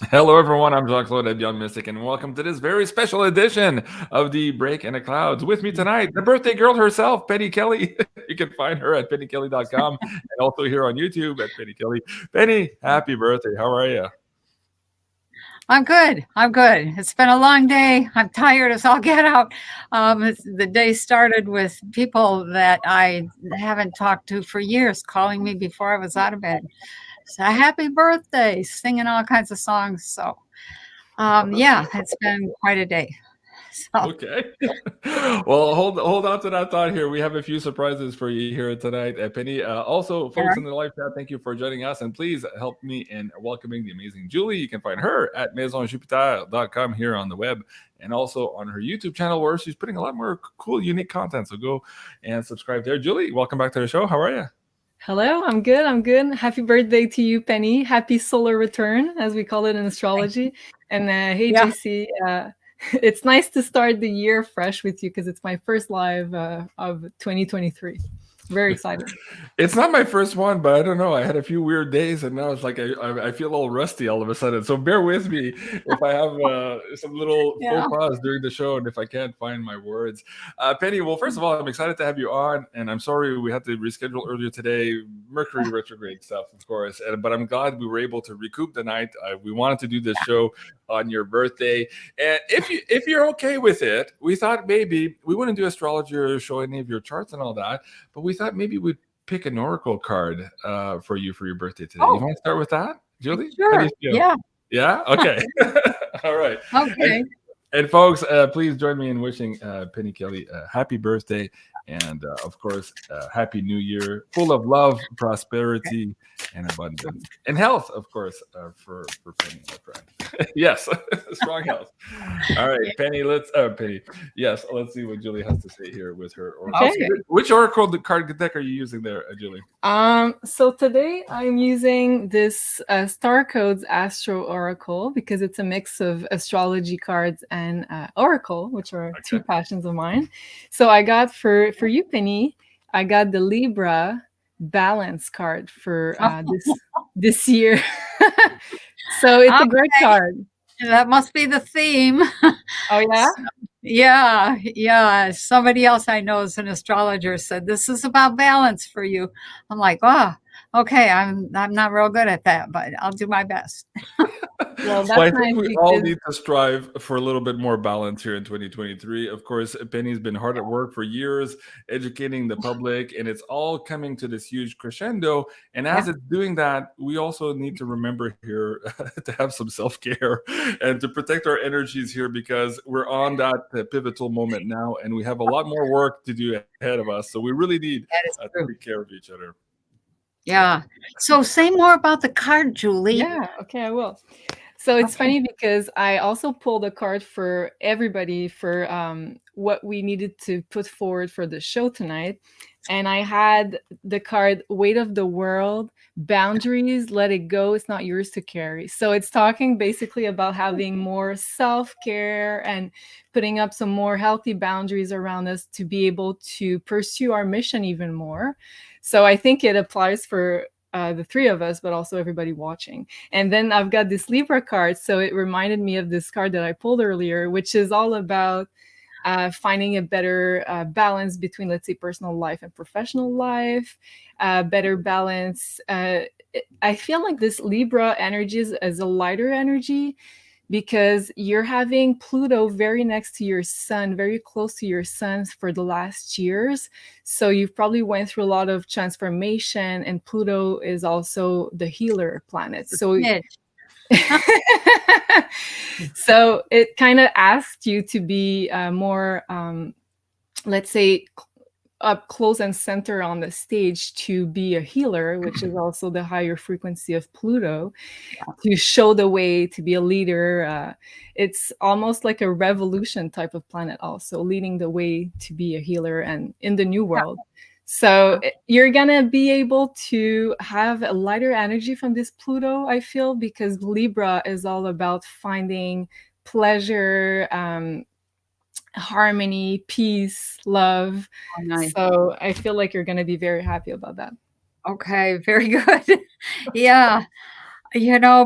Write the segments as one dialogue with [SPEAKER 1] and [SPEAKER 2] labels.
[SPEAKER 1] Hello, everyone. I'm Jean-Claude BeyondMystic, and welcome to this very special edition of the Break in the Clouds. With me tonight, the birthday girl herself, Penny Kelly. You can find her at pennykelly.com and also here on YouTube at Penny Kelly. Penny, happy birthday. How are you?
[SPEAKER 2] I'm good. I'm good. It's been a long day. I'm tired as all get out. The day started with people that I haven't talked to for years calling me before I was out of bed. So happy birthday, singing all kinds of songs. So, yeah, it's been quite a day. So,
[SPEAKER 1] Okay. Well, hold on to that thought here. We have a few surprises for you here tonight, Penny. Also,
[SPEAKER 2] all
[SPEAKER 1] folks
[SPEAKER 2] right.
[SPEAKER 1] in the live chat, thank you for joining us. And please help me in welcoming the amazing Julie. You can find her at maisonjupiter.com here on the web and also on her YouTube channel where she's putting a lot more cool, unique content. So go and subscribe there. Julie, welcome back to the show. How are you?
[SPEAKER 3] Hello, I'm good. I'm good. Happy birthday to you, Penny. Happy solar return, as we call it in astrology. And hey,
[SPEAKER 2] Yeah.
[SPEAKER 3] JC. It's nice to start the year fresh with you because it's my first live of 2023. Very excited.
[SPEAKER 1] It's not my first one, but I don't know. I had a few weird days, and now it's like I feel a little rusty all of a sudden. So bear with me if I have some little
[SPEAKER 3] Yeah.
[SPEAKER 1] faux pas during the show, and if I can't find my words. Penny, well, first of all, I'm excited to have you on, and I'm sorry we had to reschedule earlier today. Mercury retrograde stuff, of course, but I'm glad we were able to recoup the night. We wanted to do this show on your birthday, and if you're okay with it, we thought maybe we wouldn't do astrology or show any of your charts and all that, but we thought maybe we'd pick an oracle card for you for your birthday today. You
[SPEAKER 2] Oh,
[SPEAKER 1] want to start with that, Julie? How do
[SPEAKER 2] sure.
[SPEAKER 1] you feel?
[SPEAKER 2] Yeah.
[SPEAKER 1] Yeah. Okay. All right. And,
[SPEAKER 2] Okay.
[SPEAKER 1] and folks, please join me in wishing Penny Kelly a happy birthday and, of course, happy New Year, full of love, prosperity, and abundance, and health, of course, for Penny, my friend. Yes, strong health. All right,
[SPEAKER 2] Yeah.
[SPEAKER 1] Penny. Penny. Yes, let's see what Julie has to say here with her oracle.
[SPEAKER 3] Okay.
[SPEAKER 2] Okay.
[SPEAKER 1] Which oracle card deck are you using there, Julie?
[SPEAKER 3] So today I'm using this Star Codes Astro Oracle because it's a mix of astrology cards and Oracle, which are two
[SPEAKER 1] Okay.
[SPEAKER 3] passions of mine. So I got for you, Penny, I got the Libra Balance card for this year. So it's a great
[SPEAKER 2] Okay.
[SPEAKER 3] card.
[SPEAKER 2] That must be the theme.
[SPEAKER 3] Oh yeah.
[SPEAKER 2] So, yeah, yeah. Somebody else I know is an astrologer said this is about balance for you. I'm like, oh, okay. I'm not real good at that, but I'll do my best.
[SPEAKER 3] Well,
[SPEAKER 1] Well,
[SPEAKER 3] that's
[SPEAKER 1] I think
[SPEAKER 3] nice
[SPEAKER 1] we all
[SPEAKER 3] because
[SPEAKER 1] need to strive for a little bit more balance here in 2023. Of course, Penny's been hard at work for years, educating the public, and it's all coming to this huge crescendo. And
[SPEAKER 2] Yeah,
[SPEAKER 1] as it's doing that, we also need to remember here to have some self care and to protect our energies here because we're on that pivotal moment now, and we have a lot more work to do ahead of us. So we really need
[SPEAKER 2] that is
[SPEAKER 1] to
[SPEAKER 2] true.
[SPEAKER 1] take care of each other. Yeah.
[SPEAKER 2] Yeah. So say more about the card, Julie.
[SPEAKER 3] yeah, okay, I will. So it's
[SPEAKER 2] Okay.
[SPEAKER 3] funny because I also pulled a card for everybody for what we needed to put forward for the show tonight. And I had the card Weight of the World, Boundaries, Let It Go, It's Not Yours to Carry. So it's talking basically about having more self care and putting up some more healthy boundaries around us to be able to pursue our mission even more. So I think it applies for the three of us, but also everybody watching. And then I've got this Libra card. So it reminded me of this card that I pulled earlier, which is all about finding a better balance between, let's say, personal life and professional life, better balance. I feel like this Libra energy is a lighter energy because you're having Pluto very next to your sun, very close to your sun for the last years. So you've probably went through a lot of transformation, and Pluto is also the healer planet. So
[SPEAKER 2] Mitch.
[SPEAKER 3] so it kind of asked you to be more, let's say, up close and center on the stage to be a healer, which is also the higher frequency of Pluto, to show the way, to be a leader. It's almost like a revolution type of planet, also leading the way to be a healer and in the new world. So you're gonna be able to have a lighter energy from this Pluto, I feel, because Libra is all about finding pleasure, harmony, peace, love.
[SPEAKER 2] Oh, nice.
[SPEAKER 3] So I feel like you're gonna be very happy about that.
[SPEAKER 2] Okay, very good. Yeah.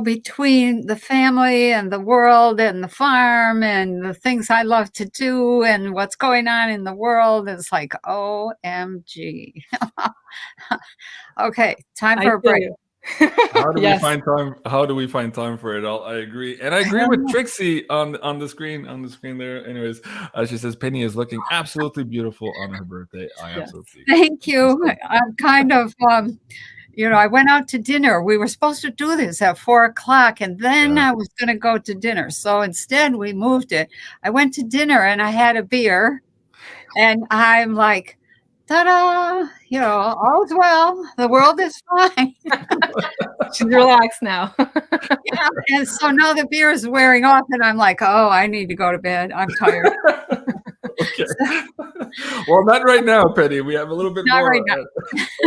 [SPEAKER 2] between the family and the world and the farm and the things I love to do and what's going on in the world, it's like, OMG. Okay, time for a break.
[SPEAKER 1] How do we
[SPEAKER 3] Yes.
[SPEAKER 1] find time? How do we find time for it all? I agree, and I agree with Trixie on the screen there. Anyways, she says Penny is looking absolutely beautiful on her birthday. I absolutely agree.
[SPEAKER 2] Thank you. I'm kind of, I went out to dinner. We were supposed to do this at 4:00, and then I was going to go to dinner. So instead, we moved it. I went to dinner and I had a beer, and I'm like, ta-da! All's well. The world is fine.
[SPEAKER 3] She's relaxed now.
[SPEAKER 2] Yeah, and so now the beer is wearing off, and I'm like, oh, I need to go to bed. I'm tired.
[SPEAKER 1] Okay. Well, not right now, Penny. We have a little bit
[SPEAKER 2] Not
[SPEAKER 1] more.
[SPEAKER 2] right now.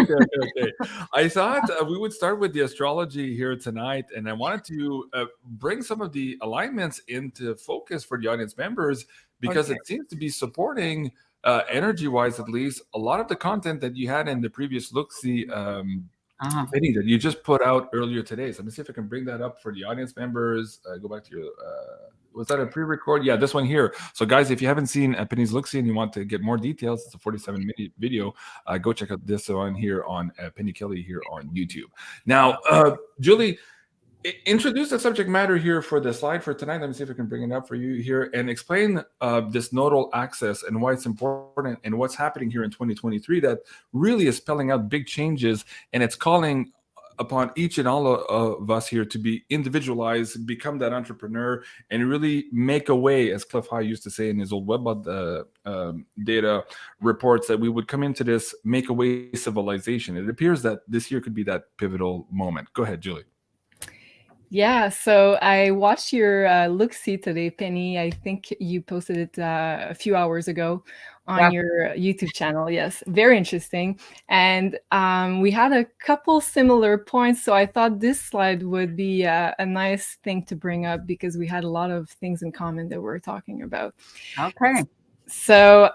[SPEAKER 1] Okay. I thought we would start with the astrology here tonight, and I wanted to bring some of the alignments into focus for the audience members because it seems to be supporting, energy-wise at least, a lot of the content that you had in the previous look-see Penny, that you just put out earlier today. So let me see if I can bring that up for the audience members. Go back to your... was that a pre-record? Yeah, this one here. So guys, if you haven't seen Penny's Look-See and you want to get more details, it's a 47-minute video. Go check out this one here on Penny Kelly here on YouTube. Now, Julie, introduce the subject matter here for the slide for tonight. Let me see if I can bring it up for you here and explain this nodal axis and why it's important and what's happening here in 2023 that really is spelling out big changes, and it's calling upon each and all of us here to be individualized, become that entrepreneur, and really make a way, as Cliff High used to say in his old Webbot data reports, that we would come into this make a way civilization. It appears that this year could be that pivotal moment. Go ahead, Julie.
[SPEAKER 3] Yeah, so I watched your look-see today, Penny. I think you posted it a few hours ago on your YouTube channel. Yes, very interesting. And we had a couple similar points, so I thought this slide would be a nice thing to bring up because we had a lot of things in common that we're talking about.
[SPEAKER 2] Okay.
[SPEAKER 3] So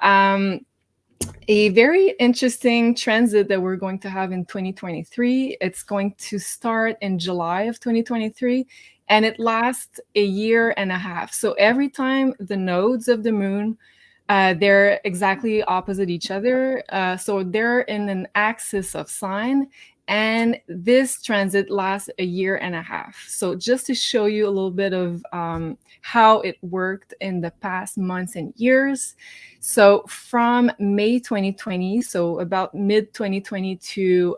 [SPEAKER 3] a very interesting transit that we're going to have in 2023. It's going to start in July of 2023, and it lasts a year and a half. So every time the nodes of the moon, they're exactly opposite each other. So they're in an axis of sign, and this transit lasts a year and a half. So just to show you a little bit of how it worked in the past months and years. So from May 2020, so about mid-2020 to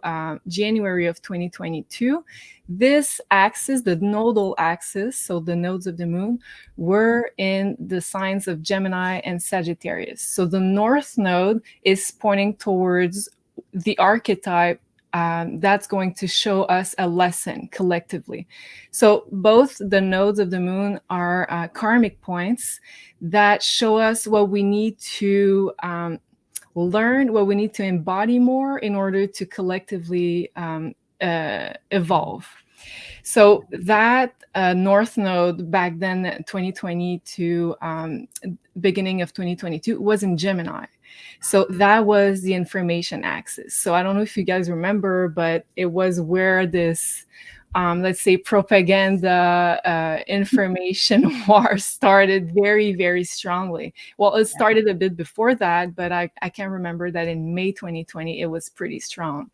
[SPEAKER 3] January of 2022, this axis, the nodal axis, so the nodes of the moon, were in the signs of Gemini and Sagittarius. So the north node is pointing towards the archetype that's going to show us a lesson collectively. So both the nodes of the moon are karmic points that show us what we need to learn, what we need to embody more in order to collectively evolve. So that north node back then, 2020 to beginning of 2022, was in Gemini. So that was the information axis. So I don't know if you guys remember, but it was where this, let's say, propaganda information war started very, very strongly. Well, it started a bit before that, but I can remember that in May 2020, it was pretty strong.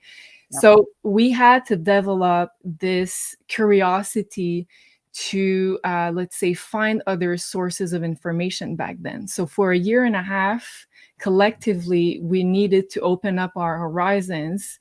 [SPEAKER 3] Yep. So we had to develop this curiosity to, let's say, find other sources of information back then. So for a year and a half, collectively, we needed to open up our horizons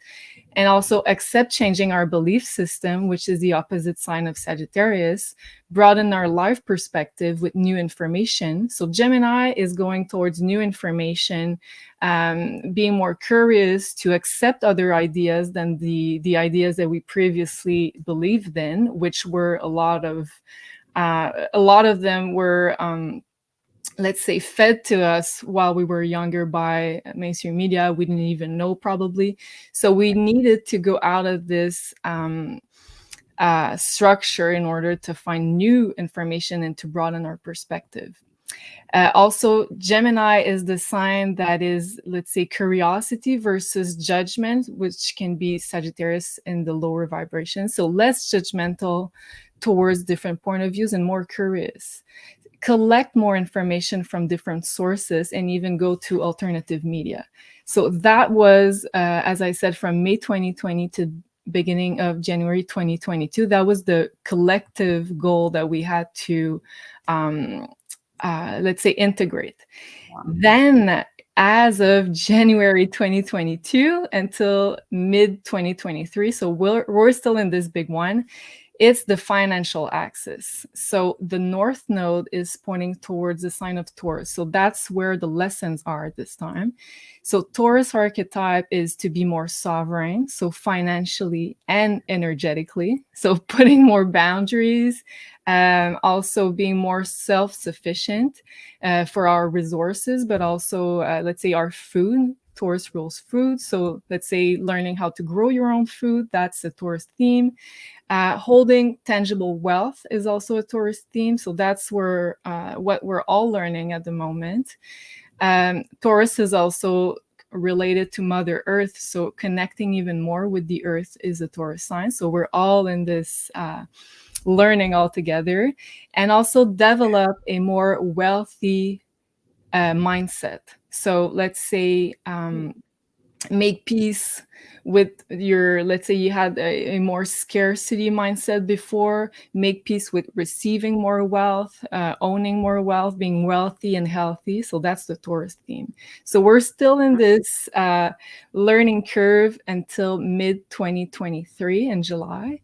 [SPEAKER 3] and also accept changing our belief system, which is the opposite sign of Sagittarius, broaden our life perspective with new information. So Gemini is going towards new information, being more curious to accept other ideas than the ideas that we previously believed in, which were a lot of them were let's say, fed to us while we were younger by mainstream media. We didn't even know, probably. So we needed to go out of this structure in order to find new information and to broaden our perspective. Also, Gemini is the sign that is, let's say, curiosity versus judgment, which can be Sagittarius in the lower vibration. So less judgmental towards different point of views and more curious. Collect more information from different sources and even go to alternative media. So that was, as I said, from May 2020 to beginning of January 2022. That was the collective goal that we had to let's say integrate. Wow. Then as of January 2022 until mid 2023, so we're still in this big one, it's the financial axis. So the North Node is pointing towards the sign of Taurus. So that's where the lessons are this time. So Taurus archetype is to be more sovereign, so financially and energetically. So putting more boundaries, also being more self-sufficient for our resources, but also, let's say, our food. Taurus rules food. So let's say learning how to grow your own food, that's a Taurus theme. Holding tangible wealth is also a Taurus theme. So that's where what we're all learning at the moment. Taurus is also related to Mother Earth. So connecting even more with the Earth is a Taurus sign. So we're all in this learning all together, and also develop a more wealthy mindset. So let's say make peace with your, let's say you had a more scarcity mindset before, make peace with receiving more wealth, owning more wealth, being wealthy and healthy. So that's the Taurus theme. So we're still in this learning curve until mid 2023 in July.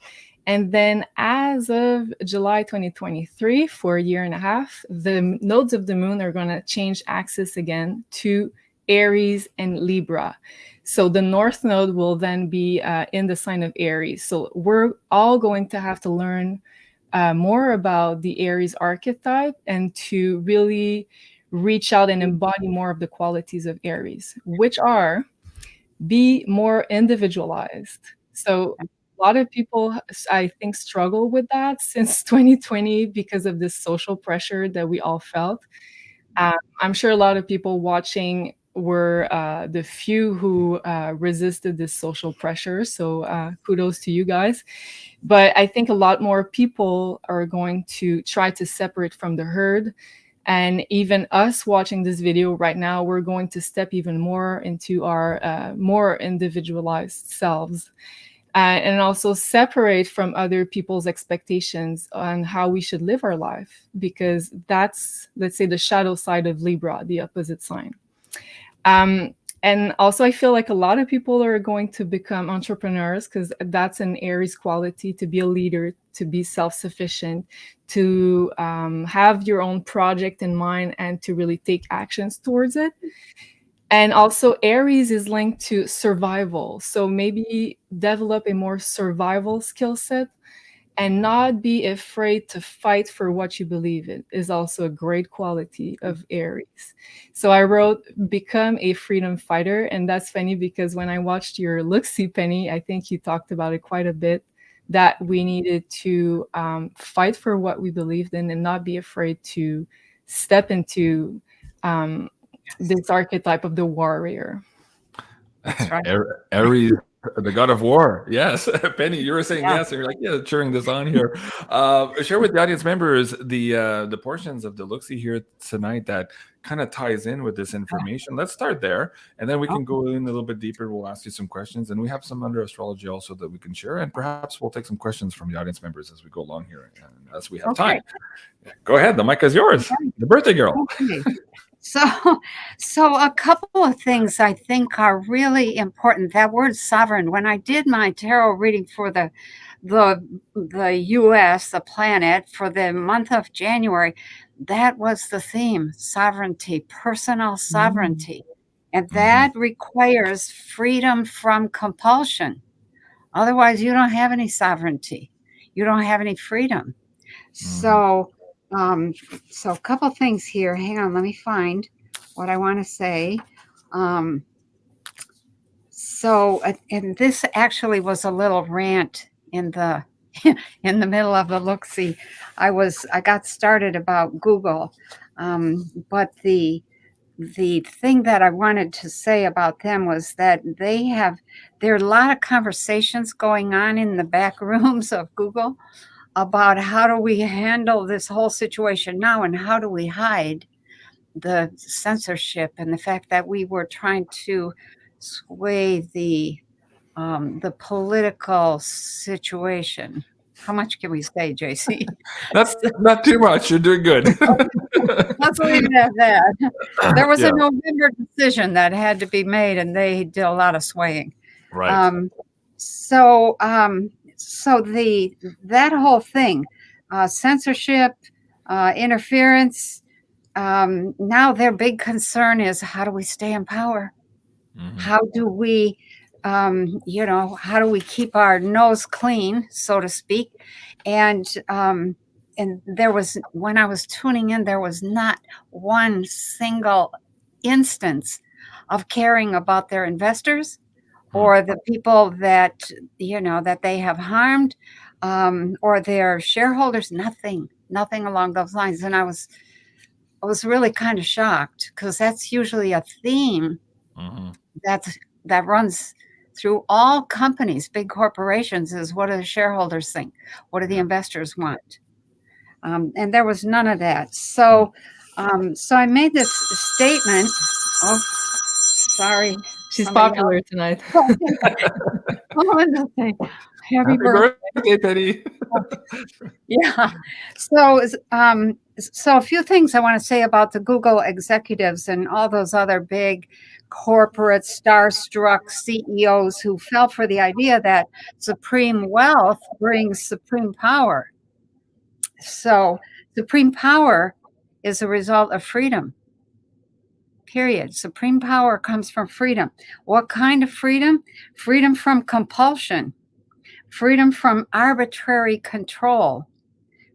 [SPEAKER 3] And then as of July 2023, for a year and a half, the nodes of the moon are going to change axis again to Aries and Libra. So the North Node will then be in the sign of Aries. So we're all going to have to learn more about the Aries archetype and to really reach out and embody more of the qualities of Aries, which are be more individualized. So a lot of people, I think, struggle with that since 2020 because of this social pressure that we all felt. I'm sure a lot of people watching were the few who resisted this social pressure. So kudos to you guys. But I think a lot more people are going to try to separate from the herd. And even us watching this video right now, we're going to step even more into our more individualized selves. And also separate from other people's expectations on how we should live our life, because that's, let's say, the shadow side of Libra, the opposite sign. And also I feel like a lot of people are going to become entrepreneurs, because that's an Aries quality, to be a leader, to be self-sufficient, to have your own project in mind and to really take actions towards it. And also Aries is linked to survival. So maybe develop a more survival skill set and not be afraid to fight for what you believe in is also a great quality of Aries. So I wrote, become a freedom fighter. And that's funny because when I watched your look-see, Penny, I think you talked about it quite a bit, that we needed to fight for what we believed in and not be afraid to step into this archetype of the warrior.
[SPEAKER 1] That's right. Aries, the god of war. Yes. Penny, you were saying yes, and you're like, yeah, cheering this on here. Share with the audience members the portions of the look-see here tonight that kind of ties in with this information. Let's start there, and then we can go in a little bit deeper. We'll ask you some questions, and we have some under astrology also that we can share, and perhaps we'll take some questions from the audience members as we go along here, and as we have time. Go ahead. The mic is yours. The birthday girl.
[SPEAKER 2] Okay. So a couple of things I think are really important. That word sovereign, when I did my tarot reading for the US, the planet, for the month of January, that was the theme: sovereignty, personal sovereignty. And that requires freedom from compulsion. Otherwise, you don't have any sovereignty. You don't have any freedom. So a couple things here. Hang on, let me find what I want to say. And this actually was a little rant in the in the middle of the look-see. I got started about Google, but the thing that I wanted to say about them was that there are a lot of conversations going on in the back rooms of Google about how do we handle this whole situation now, and how do we hide the censorship and the fact that we were trying to sway the political situation. How much can we say, JC?
[SPEAKER 1] Not too much. You're doing good.
[SPEAKER 2] Let's leave it at that. There was a November decision that had to be made, and they did a lot of swaying.
[SPEAKER 1] Right.
[SPEAKER 2] So that whole thing, censorship, interference. Now their big concern is, how do we stay in power? Mm-hmm. How do we, how do we keep our nose clean, so to speak? And there was, when I was tuning in, there was not one single instance of caring about their investors or the people that, that they have harmed, or their shareholders. Nothing along those lines. And I was really kind of shocked, because that's usually a theme that runs through all companies, big corporations, is what do the shareholders think? What do the investors want? And there was none of that. So I made this statement. Oh, sorry.
[SPEAKER 3] She's popular tonight.
[SPEAKER 2] Happy birthday,
[SPEAKER 1] Penny.
[SPEAKER 2] Yeah. So a few things I want to say about the Google executives and all those other big corporate starstruck CEOs who fell for the idea that supreme wealth brings supreme power. So supreme power is a result of freedom. Period. Supreme power comes from freedom. What kind of freedom? Freedom from compulsion. Freedom from arbitrary control.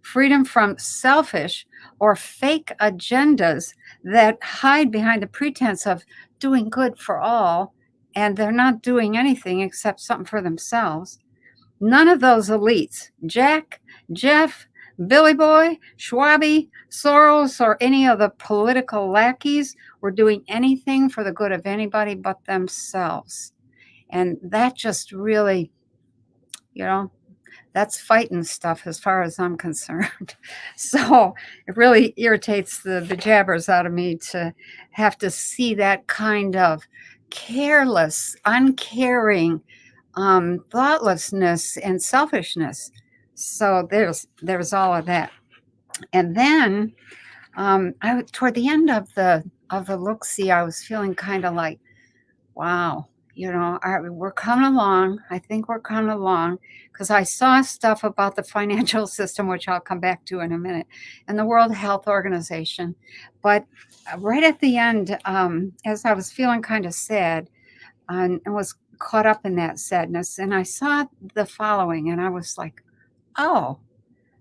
[SPEAKER 2] Freedom from selfish or fake agendas that hide behind the pretense of doing good for all, and they're not doing anything except something for themselves. None of those elites, Jack, Jeff, Billy Boy, Schwabe, Soros, or any of the political lackeys were doing anything for the good of anybody but themselves. And that just really, that's fighting stuff as far as I'm concerned. So it really irritates the jabbers out of me to have to see that kind of careless, uncaring, thoughtlessness and selfishness. So there's all of that. And then toward the end of the look-see, I was feeling kind of like, wow, we're coming along. I think we're coming along, because I saw stuff about the financial system, which I'll come back to in a minute, and the World Health Organization. But right at the end, as I was feeling kind of sad and was caught up in that sadness, and I saw the following, and I was like, oh,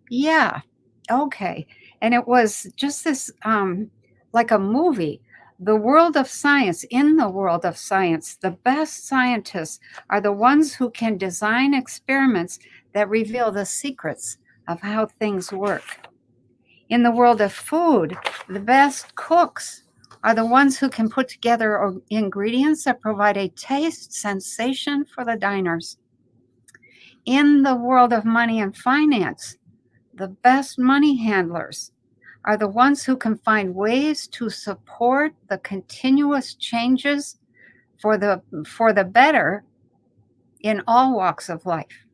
[SPEAKER 2] yeah, okay. And it was just this, like a movie. The world of science, in the world of science, the best scientists are the ones who can design experiments that reveal the secrets of how things work. In the world of food, the best cooks are the ones who can put together ingredients that provide a taste sensation for the diners. In the world of money and finance, the best money handlers are the ones who can find ways to support the continuous changes for the better in all walks of life.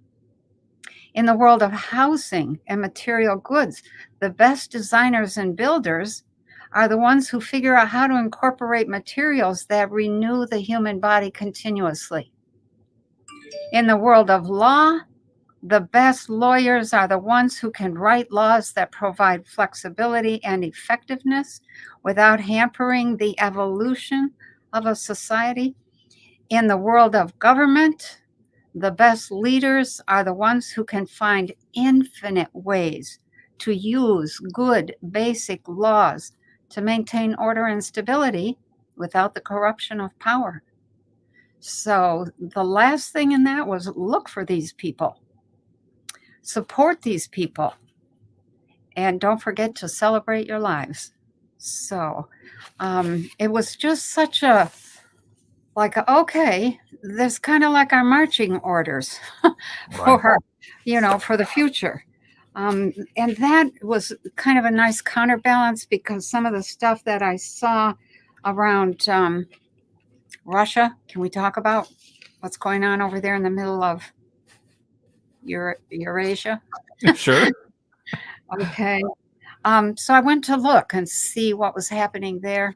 [SPEAKER 2] In the world of housing and material goods, the best designers and builders are the ones who figure out how to incorporate materials that renew the human body continuously. In the world of law, the best lawyers are the ones who can write laws that provide flexibility and effectiveness without hampering the evolution of a society. In the world of government, the best leaders are the ones who can find infinite ways to use good basic laws to maintain order and stability without the corruption of power. So the last thing in that was look for these people. support these people. And don't forget to celebrate your lives. So it was just such a, like, okay, there's kind of like our marching orders for, for the future. And that was kind of a nice counterbalance, because some of the stuff that I saw around Russia, can we talk about what's going on over there in the middle of Eurasia?
[SPEAKER 1] Sure.
[SPEAKER 2] Okay. So I went to look and see what was happening there.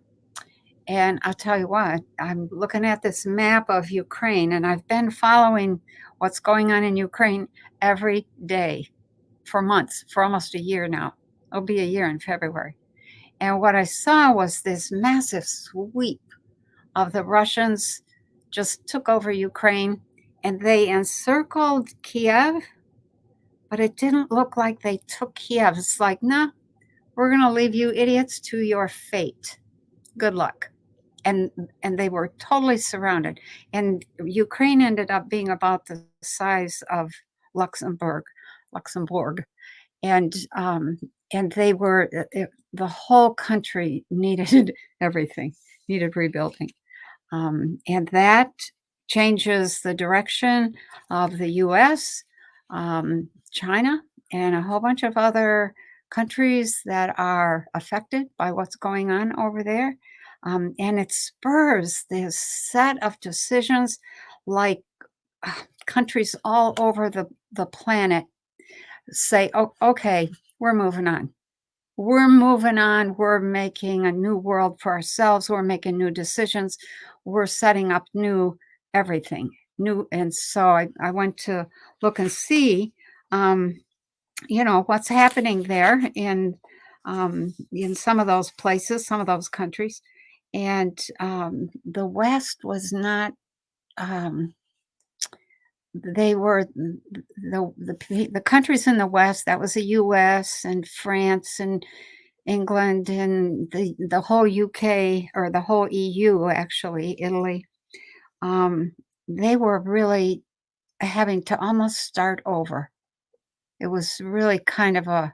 [SPEAKER 2] And I'll tell you what, I'm looking at this map of Ukraine, and I've been following what's going on in Ukraine every day for months, for almost a year now. It'll be a year in February. And what I saw was this massive sweep of the Russians just took over Ukraine, and they encircled Kiev, but it didn't look like they took Kiev. It's like, nah, we're going to leave you idiots to your fate. Good luck. And they were totally surrounded. And Ukraine ended up being about the size of Luxembourg. And they were, the whole country needed everything, needed rebuilding. And that changes the direction of the US, China, and a whole bunch of other countries that are affected by what's going on over there. And it spurs this set of decisions, like countries all over the planet say, oh, okay, we're moving on. We're moving on. We're making a new world for ourselves. We're making new decisions. We're setting up new everything. New. And so I went to look and see, what's happening there in some of those places, some of those countries. And the West was not, they were the countries in the West, that was the US and France and England and the whole UK, or the whole EU, actually, Italy. They were really having to almost start over. It was really kind of a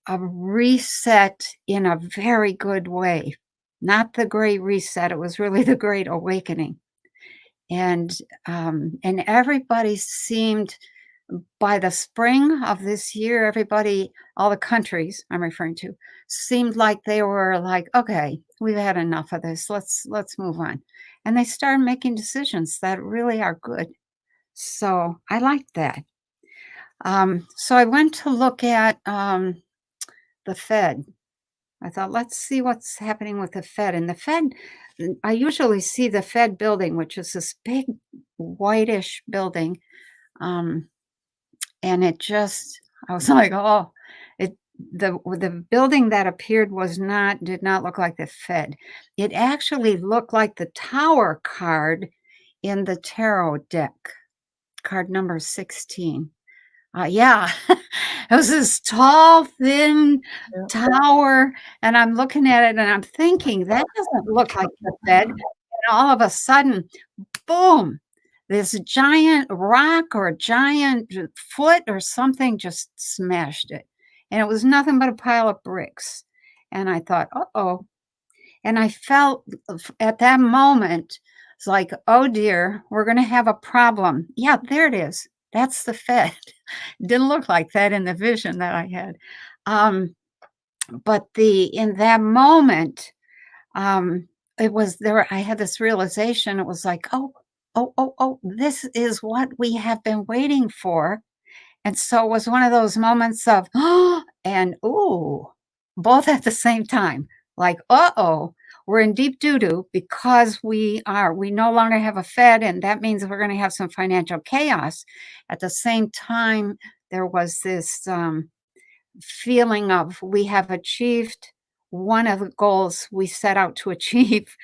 [SPEAKER 2] reset in a very good way. Not the Great Reset. It was really the Great Awakening. And everybody seemed, by the spring of this year, everybody, all the countries I'm referring to, seemed like they were like, okay, we've had enough of this. Let's move on. And they started making decisions that really are good. So I liked that. So I went to look at the Fed. I thought, let's see what's happening with the Fed. And the Fed, I usually see the Fed building, which is this big whitish building. And it just, I was like, oh, the building that appeared did not look like the Fed. It actually looked like the Tower card in the tarot deck, card number 16. Yeah, it was this tall, thin tower, and I'm looking at it and I'm thinking, that doesn't look like the Fed. And all of a sudden, boom, this giant rock or giant foot or something just smashed it. And it was nothing but a pile of bricks. And I thought, uh-oh. And I felt at that moment, it's like, oh dear, we're going to have a problem. Yeah, there it is. That's the Fed. Didn't look like that in the vision that I had. But in that moment, it was there. I had this realization. It was like, oh, this is what we have been waiting for. And so it was one of those moments of, oh, and ooh, both at the same time. Like, uh-oh, we're in deep doo-doo, because we no longer have a Fed, and that means we're going to have some financial chaos. At the same time, there was this feeling of, we have achieved one of the goals we set out to achieve,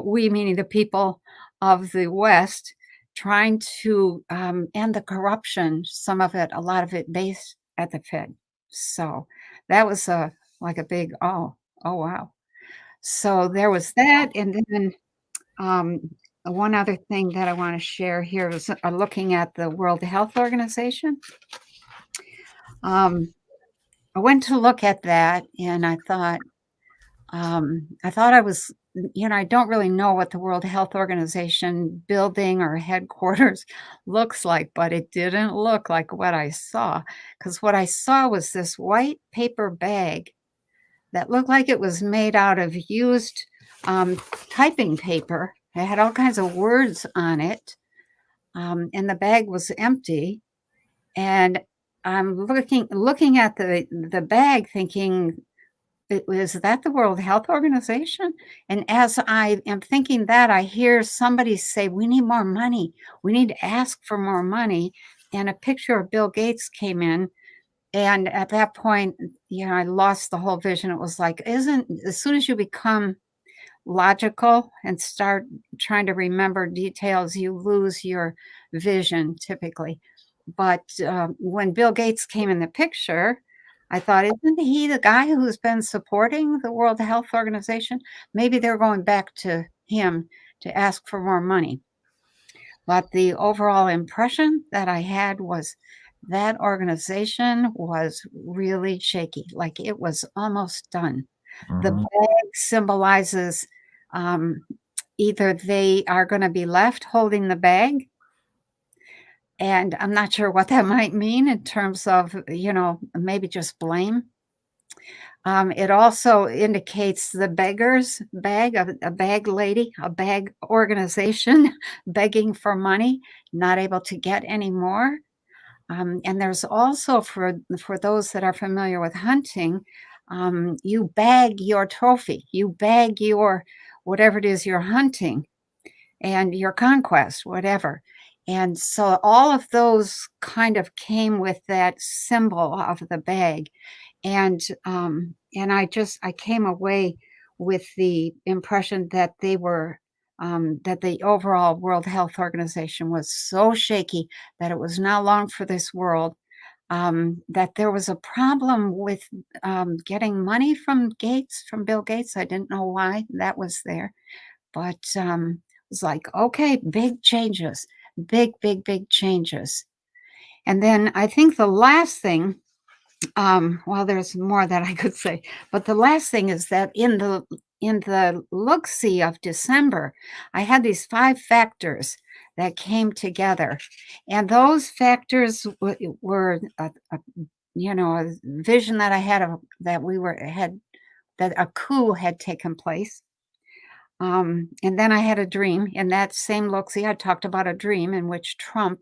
[SPEAKER 2] we meaning the people of the West, trying to end the corruption, a lot of it based at the Fed. So that was like a big, oh wow. So there was that. And then one other thing that I want to share here is looking at the World Health Organization. I went to look at that, and I thought I was, I don't really know what the World Health Organization building or headquarters looks like, but it didn't look like what I saw, because what I saw was this white paper bag that looked like it was made out of used typing paper. It had all kinds of words on it, and the bag was empty. And I'm looking at the bag, thinking, is that the World Health Organization? And as I am thinking that, I hear somebody say, we need more money. We need to ask for more money. And a picture of Bill Gates came in. And at that point, I lost the whole vision. It was like, as soon as you become logical and start trying to remember details, you lose your vision typically. But when Bill Gates came in the picture, I thought, isn't he the guy who's been supporting the World Health Organization? Maybe they're going back to him to ask for more money. But the overall impression that I had was that organization was really shaky, like it was almost done. The bag symbolizes either they are going to be left holding the bag, and I'm not sure what that might mean in terms of, maybe just blame. It also indicates the beggar's bag, a bag lady, a bag organization begging for money, not able to get any more. And there's also, for those that are familiar with hunting, you bag your trophy, you bag your whatever it is you're hunting and your conquest, whatever. And so all of those kind of came with that symbol of the bag. And I came away with the impression that they were, that the overall World Health Organization was so shaky that it was not long for this world, that there was a problem with getting money from Bill Gates. I didn't know why that was there, but it was like, okay, big changes, big changes. And then I think the last thing, well, there's more that I could say, but the last thing is that in the look-see of December, I had these 5 factors that came together, and those factors were a vision that I had that a coup had taken place. And then I had a dream. In that same look-see, I talked about a dream in which Trump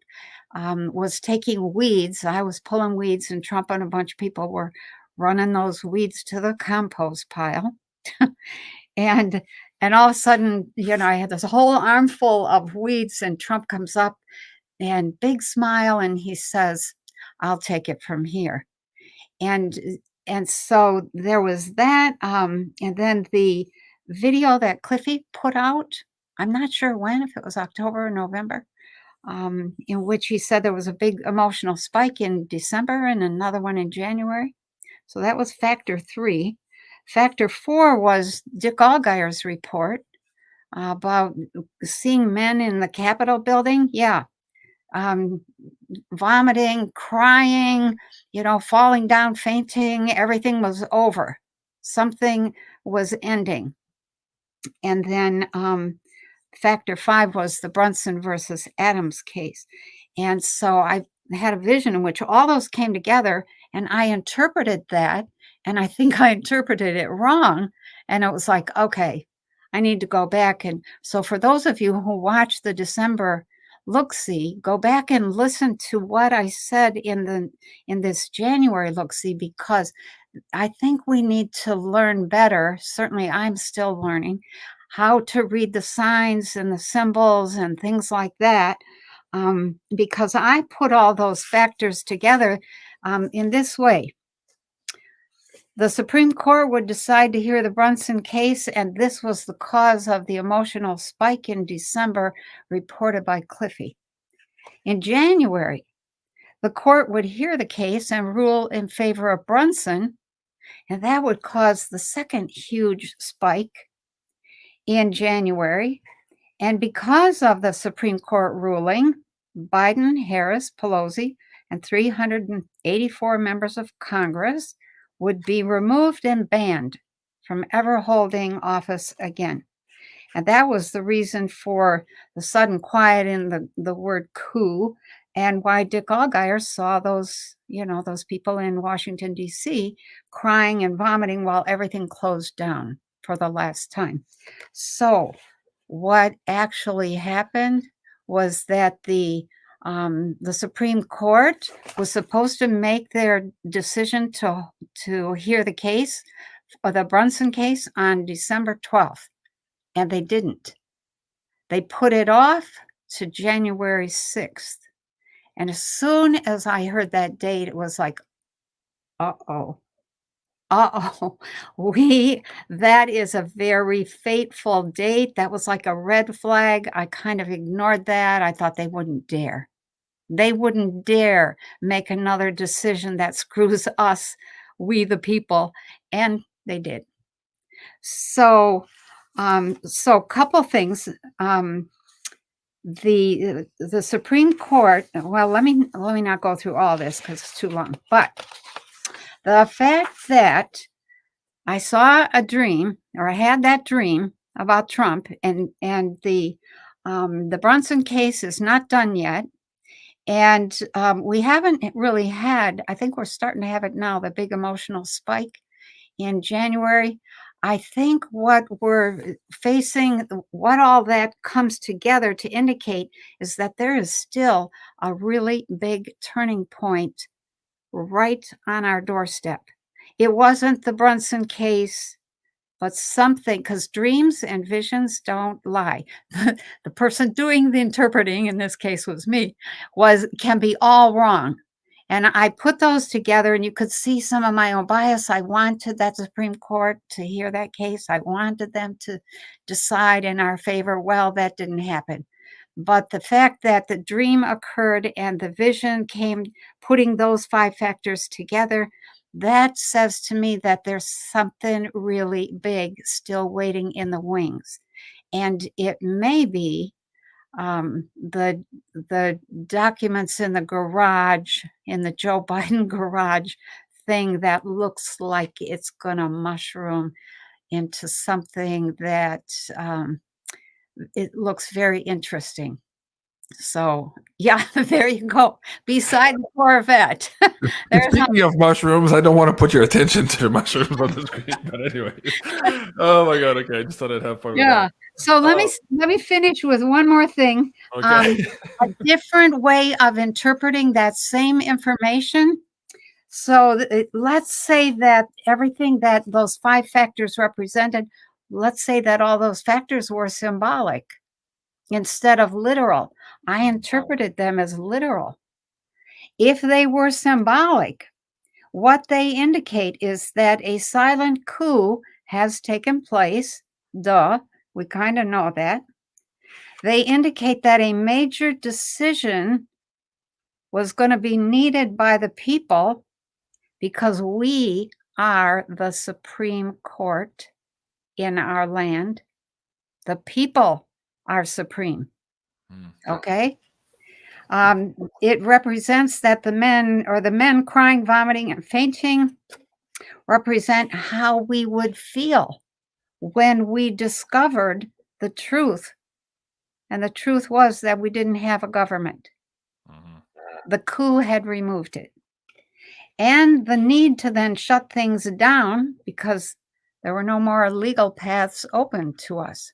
[SPEAKER 2] was taking weeds. I was pulling weeds, and Trump and a bunch of people were running those weeds to the compost pile. and all of a sudden, I had this whole armful of weeds, and Trump comes up and big smile, and he says, I'll take it from here. And so there was that. And then the video that Cliffy put out, I'm not sure when, if it was October or November, in which he said there was a big emotional spike in December and another one in January. So that was factor 3. Factor 4 was Dick Allgire's report about seeing men in the Capitol building. Yeah. Vomiting, crying, falling down, fainting. Everything was over. Something was ending. And then factor 5 was the Brunson versus Adams case. And so I had a vision in which all those came together, and I interpreted that, and I think I interpreted it wrong. And it was like, okay, I need to go back. And so for those of you who watched the December look-see, go back and listen to what I said in this January look-see, because I think we need to learn better. Certainly I'm still learning how to read the signs and the symbols and things like that, because I put all those factors together in this way. The Supreme Court would decide to hear the Brunson case, and this was the cause of the emotional spike in December reported by Cliffy. In January, the court would hear the case and rule in favor of Brunson, and that would cause the second huge spike in January. And because of the Supreme Court ruling, Biden, Harris, Pelosi, and 384 members of Congress would be removed and banned from ever holding office again. And that was the reason for the sudden quiet in the word coup, and why Dick Allgaier saw those, those people in Washington, D.C. crying and vomiting while everything closed down for the last time. So what actually happened was that the Supreme Court was supposed to make their decision to hear the case, or the Brunson case, on December 12th. And they didn't. They put it off to January 6th. And as soon as I heard that date, it was like, uh-oh. That is a very fateful date. That was like a red flag. I kind of ignored that. I thought they wouldn't dare. They wouldn't dare make another decision that screws us, we the people. And they did. So a couple things. The Supreme Court, well, let me not go through all this because it's too long, but the fact that I saw a dream, or I had that dream about Trump, and the Brunson case is not done yet. And we haven't really had, I think we're starting to have it now, the big emotional spike in January. I think what we're facing, what all that comes together to indicate, is that there is still a really big turning point right on our doorstep. It wasn't the Brunson case, but something, because dreams and visions don't lie. The person doing the interpreting, in this case was me, can be all wrong. And I put those together, and you could see some of my own bias. I wanted that Supreme Court to hear that case. I wanted them to decide in our favor. Well, that didn't happen. But the fact that the dream occurred and the vision came, putting those 5 factors together, that says to me that there's something really big still waiting in the wings. And it may be the documents in the garage, in the Joe Biden garage thing, that looks like it's going to mushroom into something that it looks very interesting. So, yeah, there you go. Beside the Corvette.
[SPEAKER 1] Speaking of mushrooms, I don't want to put your attention to mushrooms on the screen, but anyway. Oh my God! Okay, I just thought I'd have fun.
[SPEAKER 2] Yeah.
[SPEAKER 1] With that.
[SPEAKER 2] So let me finish with one more thing.
[SPEAKER 1] Okay.
[SPEAKER 2] A different way of interpreting that same information. So let's say that everything that those 5 factors represented, let's say that all those factors were symbolic instead of literal. I interpreted them as literal. If they were symbolic, what they indicate is that a silent coup has taken place. Duh, we kind of know that. They indicate that a major decision was going to be needed by the people, because we are the Supreme Court in our land. The people are supreme. Okay? It represents that the men crying, vomiting, and fainting represent how we would feel when we discovered the truth. And the truth was that we didn't have a government. The coup had removed it. And the need to then shut things down because there were no more legal paths open to us.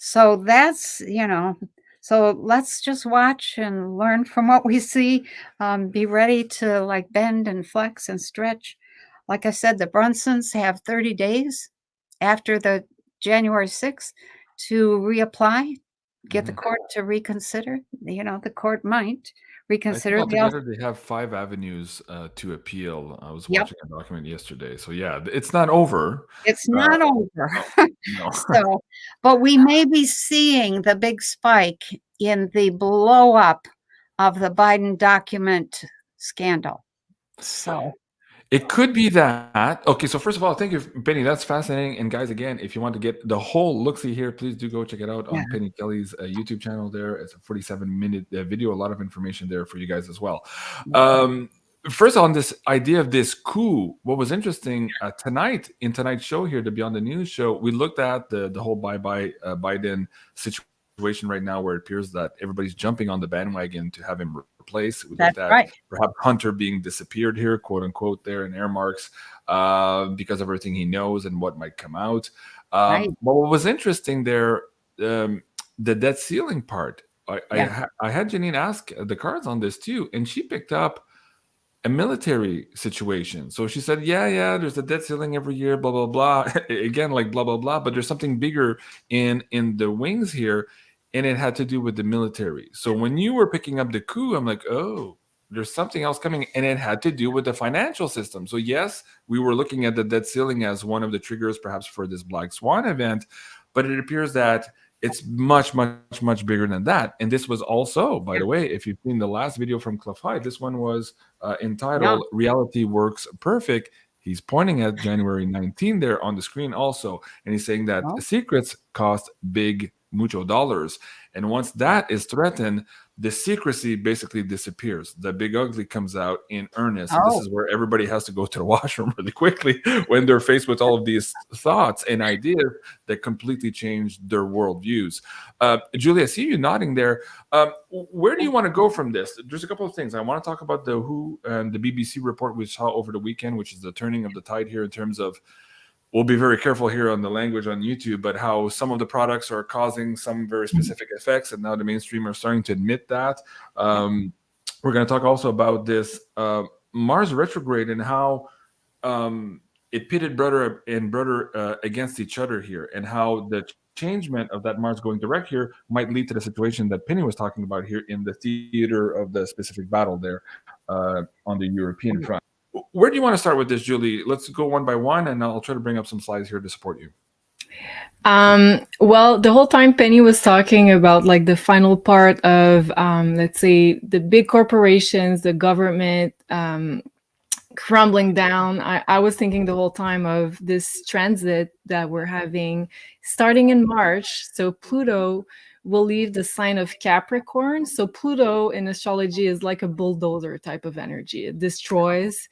[SPEAKER 2] So that's, so let's just watch and learn from what we see. Be ready to like bend and flex and stretch. Like I said, the Brunsons have 30 days after the January 6th to reapply, get the court to reconsider. The court might reconsider.
[SPEAKER 1] Altogether, they have 5 avenues to appeal. I was watching a document yesterday. So yeah, it's not over.
[SPEAKER 2] It's not over.
[SPEAKER 1] No.
[SPEAKER 2] So, but we may be seeing the big spike in the blow up of the Biden document scandal. So
[SPEAKER 1] It could be that. Okay, so first of all, thank you, Penny. That's fascinating. And guys, again, if you want to get the whole look-see here, please do go check it out on Penny Kelly's YouTube channel there. It's a 47-minute video, a lot of information there for you guys as well. First on this idea of this coup, what was interesting tonight, in tonight's show here, the Beyond the News show, we looked at the whole bye-bye Biden situation right now, where it appears that everybody's jumping on the bandwagon to have him replaced. We looked at perhaps Hunter being disappeared here, quote unquote, there in air marks, because of everything he knows and what might come out. But what was interesting there, the debt ceiling part, I had Janine ask the cards on this too, and she picked up a military situation. So she said, yeah, there's a debt ceiling every year, blah, blah, blah. Again, like blah, blah, blah. But there's something bigger in the wings here, and it had to do with the military. So when you were picking up the coup, I'm like, oh, there's something else coming, and it had to do with the financial system. So yes, we were looking at the debt ceiling as one of the triggers perhaps for this Black Swan event, but it appears that it's much, much, much bigger than that. And this was also, by the way, if you've seen the last video from Cliff High, this one was entitled Reality Works Perfect. He's pointing at January 19 there on the screen also. And he's saying that secrets cost big mucho dollars. And once that is threatened, the secrecy basically disappears. The big ugly comes out in earnest. And this is where everybody has to go to the washroom really quickly when they're faced with all of these thoughts and ideas that completely change their worldviews. Julie, I see you nodding there. Where do you want to go from this? There's a couple of things. I want to talk about the WHO and the BBC report we saw over the weekend, which is the turning of the tide here in terms of, we'll be very careful here on the language on YouTube, but how some of the products are causing some very specific effects, and now the mainstream are starting to admit that. We're going to talk also about this Mars retrograde and how it pitted brother and brother against each other here, and how the changement of that Mars going direct here might lead to the situation that Penny was talking about here in the theater of the specific battle there on the European front. Where do you want to start with this, Julie? Let's go one by one, and I'll try to bring up some slides here to support you.
[SPEAKER 3] Well, the whole time Penny was talking about like the final part of, let's say, the big corporations, the government crumbling down. I was thinking the whole time of this transit that we're having starting in March. So Pluto will leave the sign of Capricorn. So Pluto in astrology is like a bulldozer type of energy. It destroys,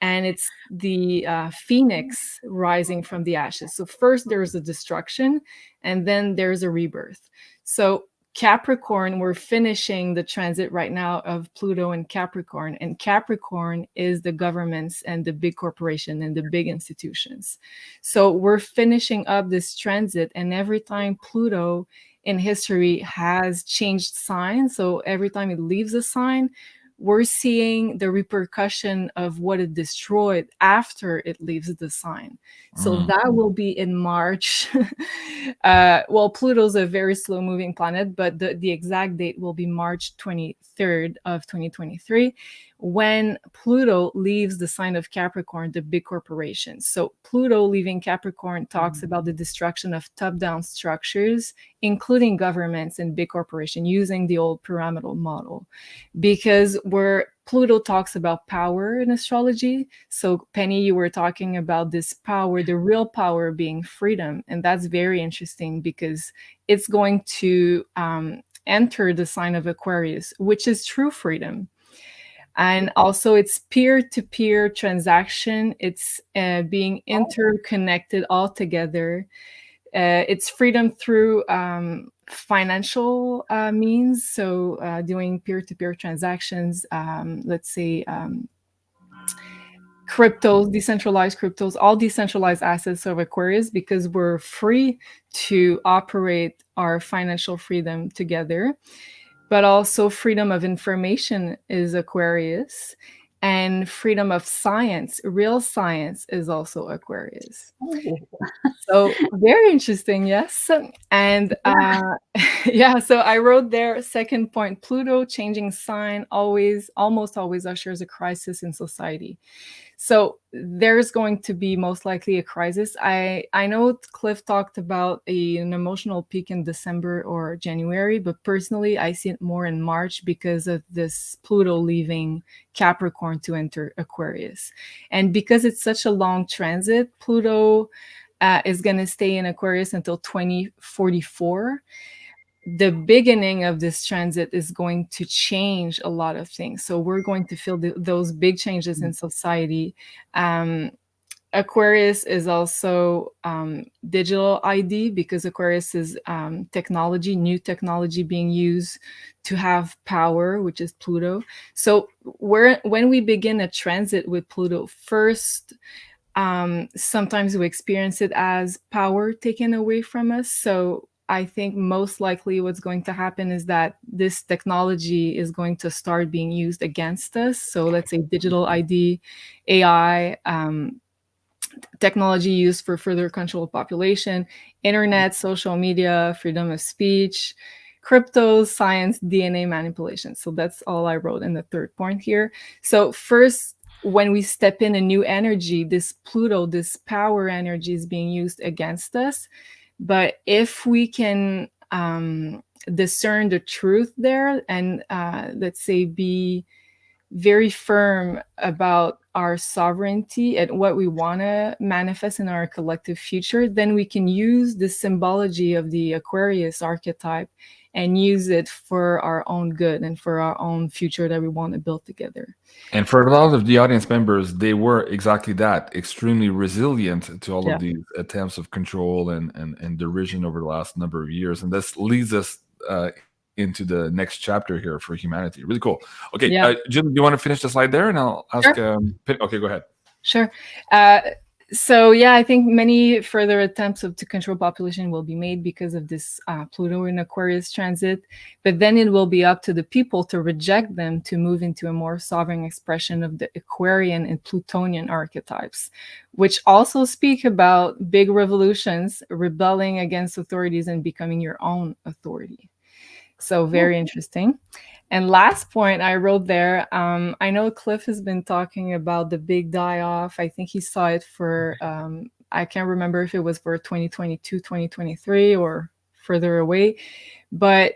[SPEAKER 3] and it's the phoenix rising from the ashes. So first there's a destruction, and then there's a rebirth. So Capricorn, we're finishing the transit right now of Pluto and Capricorn. And Capricorn is the governments and the big corporation and the big institutions. So we're finishing up this transit, and every time Pluto in history has changed signs, so every time it leaves a sign, we're seeing the repercussion of what it destroyed after it leaves the sign. So that will be in March. Well, Pluto's a very slow moving planet, but the exact date will be March 23rd of 2023, when Pluto leaves the sign of Capricorn, the big corporations. So Pluto leaving Capricorn talks about the destruction of top-down structures, including governments and big corporations, using the old pyramidal model. Because where Pluto talks about power in astrology. So Penny, you were talking about this power, the real power being freedom. And that's very interesting because it's going to enter the sign of Aquarius, which is true freedom. And also it's peer-to-peer transaction. It's being interconnected all together. It's freedom through financial means. So doing peer-to-peer transactions, let's say cryptos, decentralized cryptos, all decentralized assets of Aquarius, because we're free to operate our financial freedom together. But also freedom of information is Aquarius, and freedom of science, real science, is also Aquarius. So very interesting, yes. And yeah, so I wrote there, second point, Pluto changing sign almost always ushers a crisis in society. So there's going to be most likely a crisis. I know Cliff talked about an emotional peak in December or January, but personally I see it more in March because of this Pluto leaving Capricorn to enter Aquarius. And because it's such a long transit, Pluto is going to stay in Aquarius until 2044. The beginning of this transit is going to change a lot of things. So we're going to feel those big changes in society. Aquarius is also digital ID, because Aquarius is technology, new technology being used to have power, which is Pluto. So when we begin a transit with Pluto, first, sometimes we experience it as power taken away from us. So I think most likely what's going to happen is that this technology is going to start being used against us. So let's say digital ID, AI, technology used for further control of population, internet, social media, freedom of speech, crypto, science, DNA manipulation. So that's all I wrote in the third point here. So first, when we step in a new energy, this Pluto, this power energy is being used against us. But if we can discern the truth there and let's say be very firm about our sovereignty and what we want to manifest in our collective future, then we can use the symbology of the Aquarius archetype and use it for our own good and for our own future that we want to build together.
[SPEAKER 1] And for a lot of the audience members, they were exactly that, extremely resilient to all of these attempts of control and derision over the last number of years. And this leads us into the next chapter here for humanity. Really cool. Okay, Jim, do you want to finish the slide there? And I'll ask, okay, go ahead.
[SPEAKER 3] Sure. So yeah, I think many further attempts to control population will be made because of this Pluto in Aquarius transit, but then it will be up to the people to reject them to move into a more sovereign expression of the Aquarian and Plutonian archetypes, which also speak about big revolutions, rebelling against authorities and becoming your own authority. So very interesting. And last point I wrote there, I know Cliff has been talking about the big die-off. I think he saw it for, I can't remember if it was for 2022, 2023, or further away. But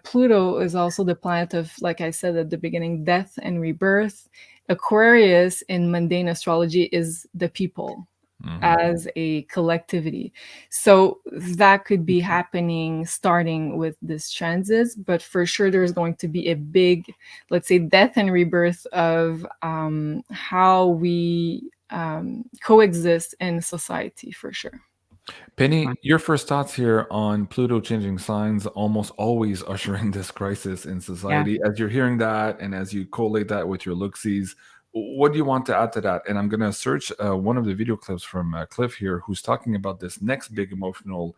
[SPEAKER 3] Pluto is also the planet of, like I said at the beginning, death and rebirth. Aquarius in mundane astrology is the people. As a collectivity. So that could be happening starting with this transits, but for sure there's going to be a big, let's say, death and rebirth of how we coexist in society, for sure.
[SPEAKER 1] Penny, your first thoughts here on Pluto changing signs, almost always ushering this crisis in society. As you're hearing that and as you collate that with your look-sees, what do you want to add to that? And I'm going to search one of the video clips from Cliff here, who's talking about this next big emotional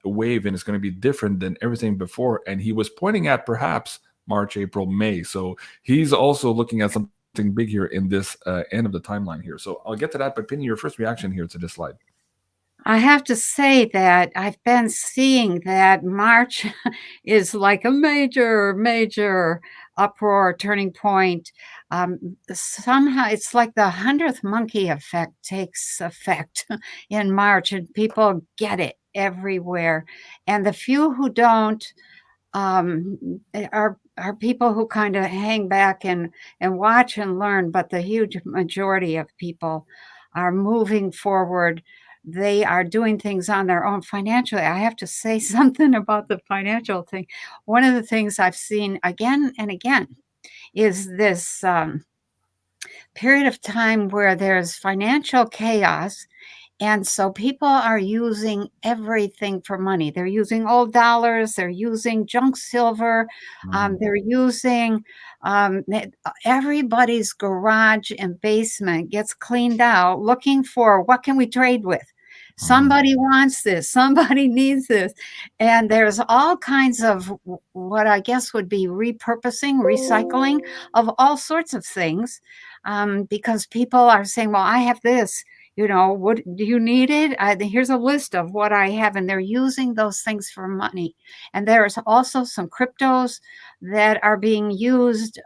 [SPEAKER 1] wave, and it's going to be different than everything before. And he was pointing at perhaps March, April, May. So he's also looking at something big here in this end of the timeline here. So I'll get to that. But Penny, your first reaction here to this slide.
[SPEAKER 2] I have to say that I've been seeing that March is like a major uproar, turning point. Somehow it's like the 100th monkey effect takes effect in March, and people get it everywhere. And the few who don't are people who kind of hang back and watch and learn, but the huge majority of people are moving forward. They are doing things on their own financially. I have to say something about the financial thing. One of the things I've seen again and again is this period of time where there's financial chaos. And so people are using everything for money. They're using old dollars. They're using junk silver. They're using everybody's garage and basement gets cleaned out looking for what can we trade with. Somebody wants this. Somebody needs this. And there's all kinds of what I guess would be repurposing, recycling of all sorts of things because people are saying, well, I have this. You know, what do you need it? Here's a list of what I have, and they're using those things for money. And there's also some cryptos that are being used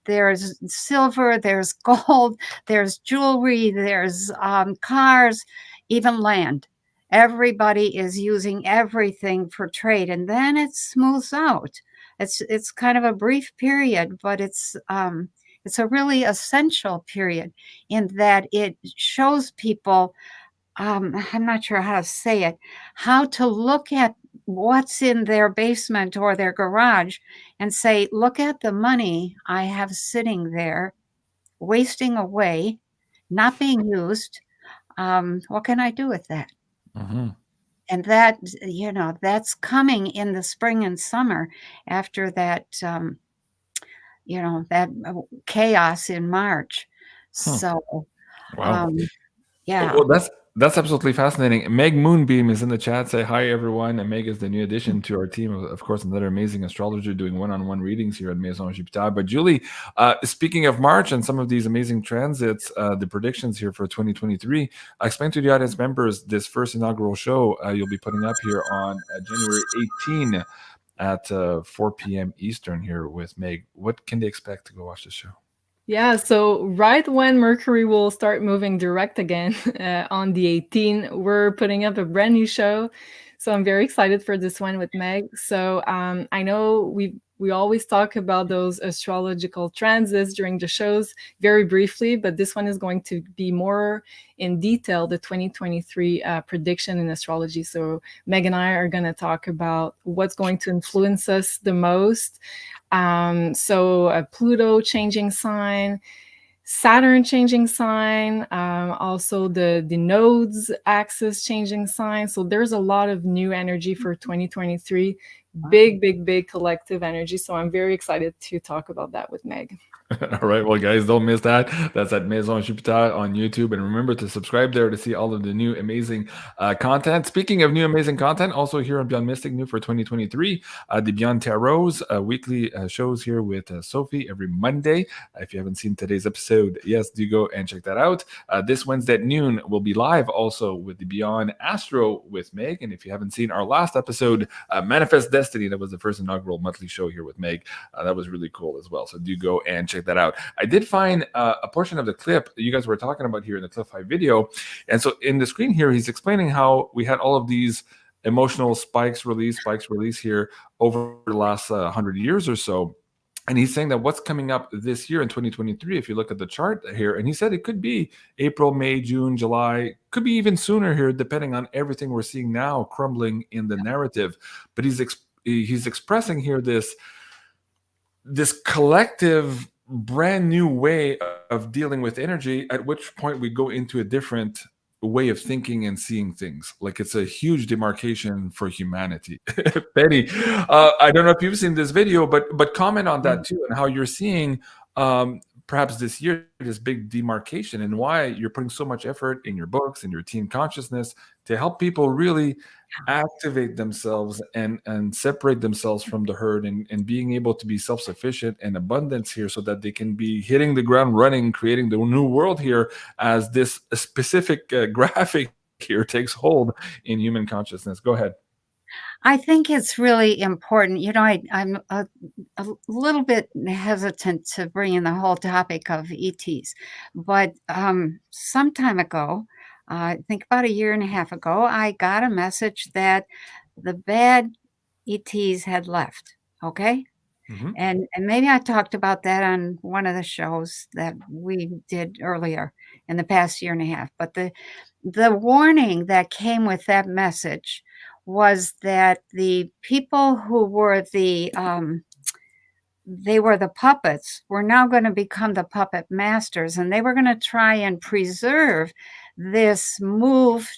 [SPEAKER 2] there's silver, there's gold, there's jewelry, there's cars, even land. Everybody is using everything for trade, and then it smooths out. It's kind of a brief period, but it's a really essential period in that it shows people, I'm not sure how to say it, how to look at what's in their basement or their garage and say, look at the money I have sitting there, wasting away, not being used. What can I do with that?
[SPEAKER 1] Mm-hmm.
[SPEAKER 2] And that, that's coming in the spring and summer after that, that chaos in March. So,
[SPEAKER 1] Wow.
[SPEAKER 2] yeah.
[SPEAKER 1] Well, that's absolutely fascinating. Meg Moonbeam is in the chat. Say hi, everyone. And Meg is the new addition to our team. Of course, another amazing astrologer doing one-on-one readings here at Maison Jupiter. But Julie, speaking of March and some of these amazing transits, the predictions here for 2023, explain to the audience members this first inaugural show you'll be putting up here on January 18 at 4 p.m. Eastern here with Meg. What can they expect to go watch the show?
[SPEAKER 3] Yeah, so right when Mercury will start moving direct again on the 18th, we're putting up a brand new show. So I'm very excited for this one with Meg. So I know we always talk about those astrological transits during the shows very briefly, but this one is going to be more in detail, the 2023 prediction in astrology. So Meg and I are going to talk about what's going to influence us the most. So Pluto changing sign, Saturn changing sign, also the nodes axis changing sign. So there's a lot of new energy for 2023, big collective energy. So I'm very excited to talk about that with Meg.
[SPEAKER 1] All right, well, guys, don't miss that. That's at Maison Jupiter on YouTube, and remember to subscribe there to see all of the new amazing content. Speaking of new amazing content, also here on Beyond Mystic, new for 2023, the Beyond Tarot's weekly shows here with Sophie every Monday. If you haven't seen today's episode, yes, do go and check that out. This Wednesday at noon, we'll be live also with the Beyond Astro with Meg. And if you haven't seen our last episode, Manifest Destiny, that was the first inaugural monthly show here with Meg. That was really cool as well. So do go and check that out. I did find a portion of the clip you guys were talking about here in the Cliff High video. And so in the screen here, he's explaining how we had all of these emotional spikes release here over the last 100 years or so. And he's saying that what's coming up this year in 2023, if you look at the chart here, and he said it could be April, May, June, July, could be even sooner here, depending on everything we're seeing now crumbling in the narrative. But he's expressing here this collective brand new way of dealing with energy, at which point we go into a different way of thinking and seeing things. Like it's a huge demarcation for humanity. Penny, I don't know if you've seen this video, but comment on that too, and how you're seeing perhaps this year this big demarcation, and why you're putting so much effort in your books and your team consciousness to help people really activate themselves and separate themselves from the herd, and being able to be self-sufficient and abundance here, so that they can be hitting the ground running, creating the new world here as this specific graphic here takes hold in human consciousness. Go ahead.
[SPEAKER 2] I think it's really important. I'm a little bit hesitant to bring in the whole topic of ETs, but some time ago, I think about a year and a half ago, I got a message that the bad ETs had left. Okay. Mm-hmm. And maybe I talked about that on one of the shows that we did earlier in the past year and a half. But the warning that came with that message was that the people who were they were the puppets were now going to become the puppet masters, and they were going to try and preserve this move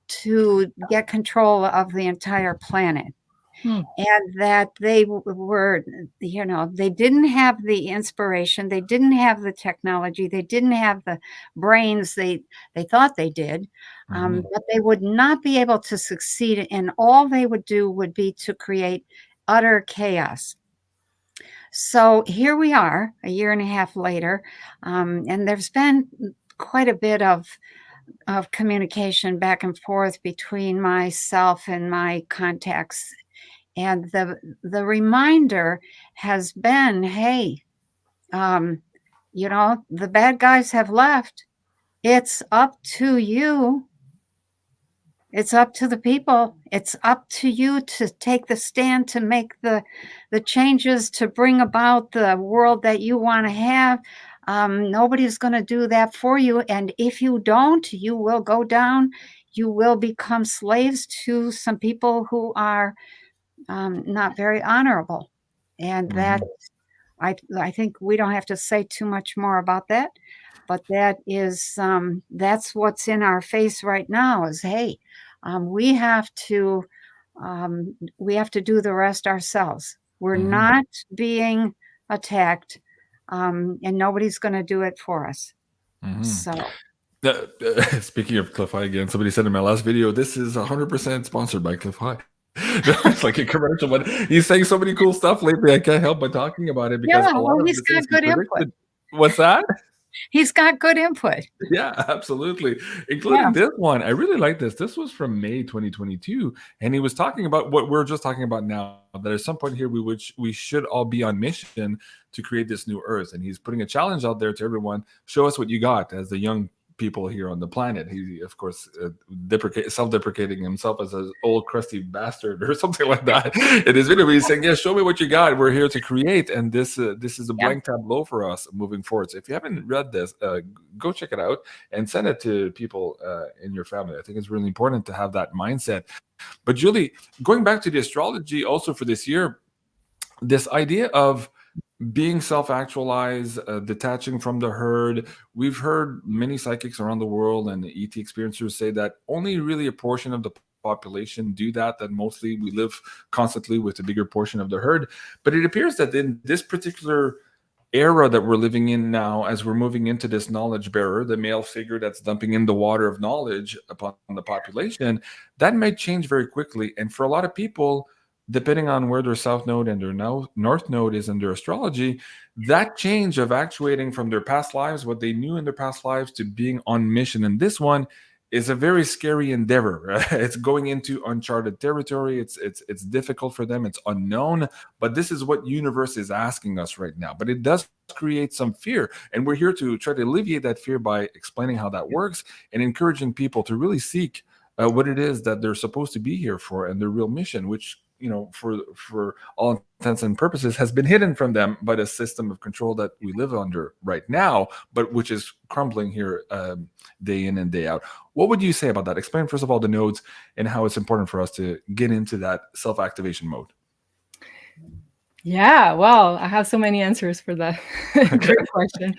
[SPEAKER 2] to get control of the entire planet. And that they were, they didn't have the inspiration, they didn't have the technology, they didn't have the brains they thought they did, but they would not be able to succeed, and all they would do would be to create utter chaos. So here we are, a year and a half later, and there's been quite a bit of communication back and forth between myself and my contacts. And the reminder has been, hey, You know, the bad guys have left. It's up to you. It's up to the people. It's up to you to take the stand, to make the changes, to bring about the world that you want to have. Nobody's going to do that for you. And if you don't, you will go down. You will become slaves to some people who are not very honorable. And that, I think we don't have to say too much more about that. But that is, that's what's in our face right now is, hey, we have to do the rest ourselves. We're not being attacked, and nobody's going to do it for us. So,
[SPEAKER 1] speaking of Cliff High again, somebody said in my last video, this is 100% sponsored by Cliff High. It's like a commercial, but he's saying so many cool stuff lately. I can't help but talking about it because a lot of
[SPEAKER 2] he's got good input.
[SPEAKER 1] What's that?
[SPEAKER 2] He's got good input.
[SPEAKER 1] Yeah, absolutely. Including this one. I really like this. This was from May 2022. And he was talking about what we're just talking about now, that at some point here, we should all be on mission to create this new earth. And he's putting a challenge out there to everyone. Show us what you got as the young people here on the planet. He, of course, self-deprecating himself as an old crusty bastard or something like that. In his video, he's saying, "Yeah, show me what you got. We're here to create, and this is a blank tableau for us moving forward." So if you haven't read this, go check it out and send it to people in your family. I think it's really important to have that mindset. But Julie, going back to the astrology, also for this year, this idea of being self-actualized, detaching from the herd. We've heard many psychics around the world and ET experiencers say that only really a portion of the population do that mostly we live constantly with a bigger portion of the herd. But it appears that in this particular era that we're living in now, as we're moving into this knowledge bearer, the male figure that's dumping in the water of knowledge upon the population, that might change very quickly. And for a lot of people, depending on where their south node and their north node is in their astrology, that change of actuating from their past lives, what they knew in their past lives, to being on mission in this one is a very scary endeavor. Right? It's going into uncharted territory. It's difficult for them. It's unknown. But this is what universe is asking us right now. But it does create some fear. And we're here to try to alleviate that fear by explaining how that works and encouraging people to really seek what it is that they're supposed to be here for and their real mission, which, you know, for all intents and purposes has been hidden from them by the system of control that we live under right now, but which is crumbling here day in and day out. What would you say about that? Explain, first of all, the nodes and how it's important for us to get into that self-activation mode.
[SPEAKER 3] Yeah, well, I have so many answers for that. Great question.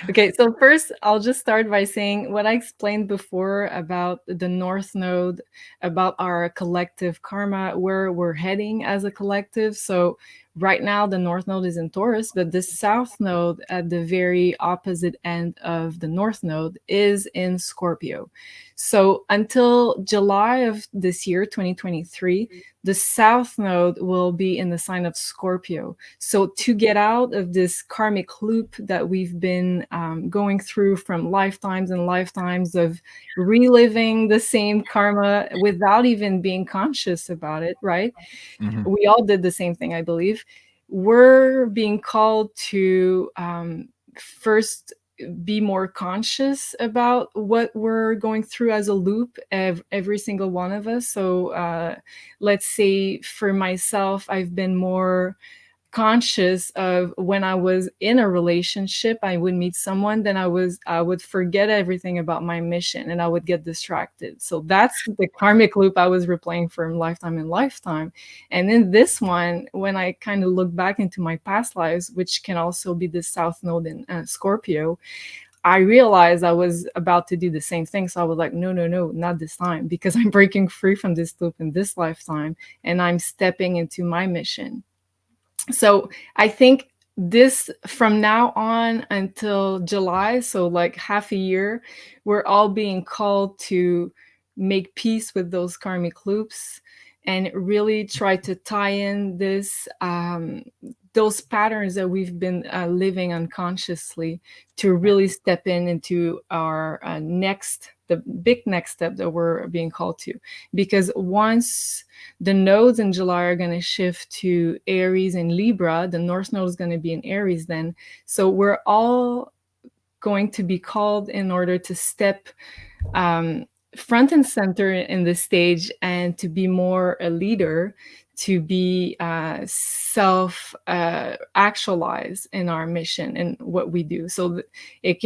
[SPEAKER 3] Okay, so first, I'll just start by saying what I explained before about the North Node, about our collective karma, where we're heading as a collective. So right now, the North Node is in Taurus, but the South Node at the very opposite end of the North Node is in Scorpio. So until July of this year, 2023, the South Node will be in the sign of Scorpio. So to get out of this karmic loop that we've been going through from lifetimes and lifetimes of reliving the same karma without even being conscious about it, right? Mm-hmm. We all did the same thing, I believe. We're being called to first be more conscious about what we're going through as a loop, every single one of us. So let's say for myself, I've been more conscious of when I was in a relationship, I would meet someone, then I would forget everything about my mission and I would get distracted. So that's the karmic loop I was replaying from lifetime and lifetime. And in this one, when I kind of look back into my past lives, which can also be the South Node in Scorpio, I realized I was about to do the same thing. So I was like, no, not this time, because I'm breaking free from this loop in this lifetime and I'm stepping into my mission. So I think this, from now on until July, so like half a year, we're all being called to make peace with those karmic loops and really try to tie in this those patterns that we've been living unconsciously to really step into our next the big next step that we're being called to. Because once the nodes in July are going to shift to Aries and Libra, the North Node is going to be in Aries then. So we're all going to be called in order to step front and center in the stage and to be more a leader, to be self-actualized in our mission and what we do. So it's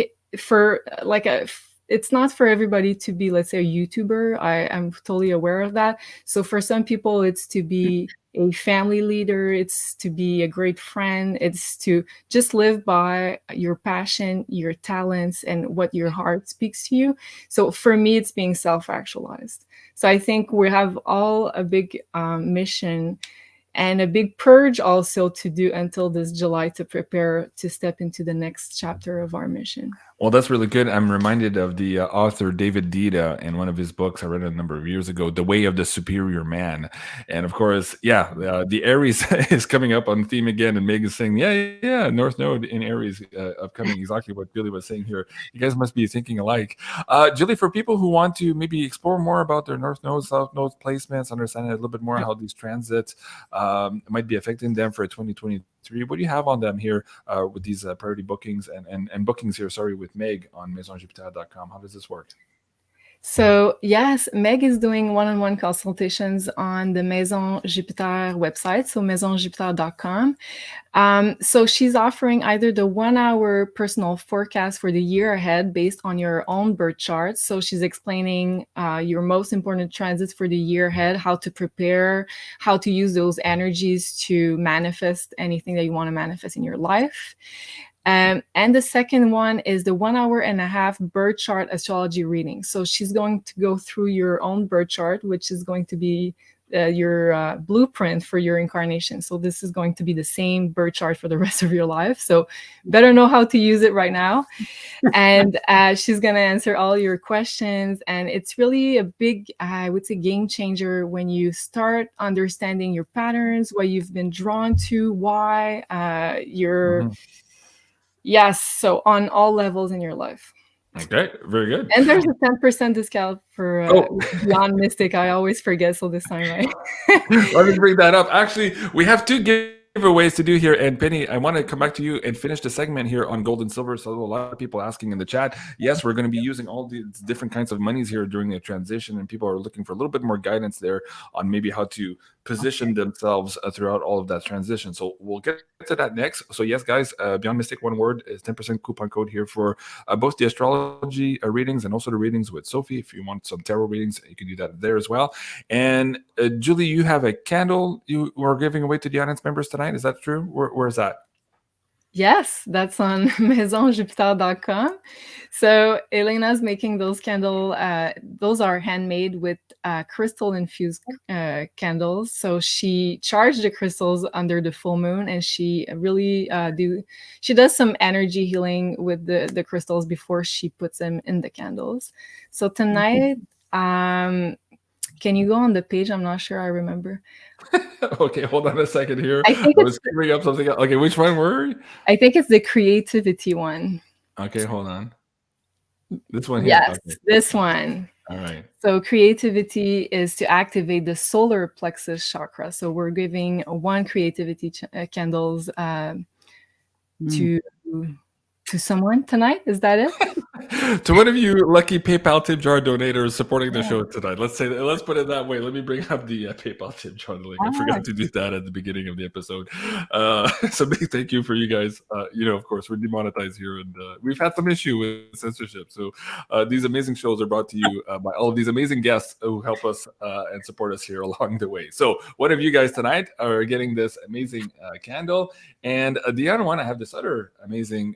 [SPEAKER 3] not for everybody to be, let's say, a YouTuber. I'm totally aware of that. So for some people, it's to be a family leader, it's to be a great friend, it's to just live by your passion, your talents, and what your heart speaks to you. So for me, it's being self-actualized. So I think we have all a big mission and a big purge also to do until this July to prepare to step into the next chapter of our mission.
[SPEAKER 1] Well, that's really good. I'm reminded of the author David Dida in one of his books I read a number of years ago, The Way of the Superior Man. And of course, the Aries is coming up on theme again, and Meg is saying, yeah, North Node in Aries upcoming, exactly what Julie was saying here. You guys must be thinking alike. Julie, for people who want to maybe explore more about their North Node, South Node placements, understand a little bit more how these transits might be affecting them for 2023, what do you have on them here with these priority bookings and bookings here, with Meg on MaisonJupiter.com? How does this work?
[SPEAKER 3] So yes, Meg is doing one-on-one consultations on the Maison Jupiter website, so MaisonJupiter.com. So she's offering either the 1-hour personal forecast for the year ahead based on your own birth chart. So she's explaining your most important transits for the year ahead, how to prepare, how to use those energies to manifest anything that you want to manifest in your life. And the second one is the 1.5-hour birth chart astrology reading. So she's going to go through your own birth chart, which is going to be your blueprint for your incarnation. So this is going to be the same birth chart for the rest of your life. So better know how to use it right now. And she's going to answer all your questions. And it's really a big, I would say, game changer when you start understanding your patterns, what you've been drawn to, why you're... Yes, so on all levels in your life.
[SPEAKER 1] Okay, very good.
[SPEAKER 3] And there's a 10% discount for BeyondMystic. I always forget, so this time
[SPEAKER 1] Let me bring that up. Actually, we have 2 giveaways to do here. And Penny, I want to come back to you and finish the segment here on gold and silver. So a lot of people asking in the chat. Yes, we're going to be using all these different kinds of monies here during the transition, and people are looking for a little bit more guidance there on maybe how to position themselves throughout all of that transition. So we'll get to that next. So yes, guys, Beyond Mystic, one word, is 10% coupon code here for both the astrology readings and also the readings with Sophie. If you want some tarot readings, you can do that there as well. And Julie, you have a candle you are giving away to the audience members tonight. Is that true? Where is that?
[SPEAKER 3] Yes, that's on MaisonJupiter.com. So Elena's making those candles. Those are handmade with crystal infused candles. So she charged the crystals under the full moon, and she really she does some energy healing with the crystals before she puts them in the candles. So tonight, can you go on the page? I'm not sure I remember.
[SPEAKER 1] Okay, hold on a second here. I was bringing up something else. Okay, which one were you?
[SPEAKER 3] I think it's the creativity one.
[SPEAKER 1] Okay, hold on. This one here?
[SPEAKER 3] Yes, okay. This one.
[SPEAKER 1] All right.
[SPEAKER 3] So creativity is to activate the solar plexus chakra. So we're giving 1 creativity candles to someone tonight. Is that it?
[SPEAKER 1] To one of you lucky PayPal tip jar donators supporting the show tonight. Let's put it that way. Let me bring up the PayPal tip jar link. I forgot to do that at the beginning of the episode. So big thank you for you guys. Of course, we're demonetized here, and we've had some issue with censorship. So these amazing shows are brought to you by all of these amazing guests who help us and support us here along the way. So one of you guys tonight are getting this amazing candle, and the other one, I have this other amazing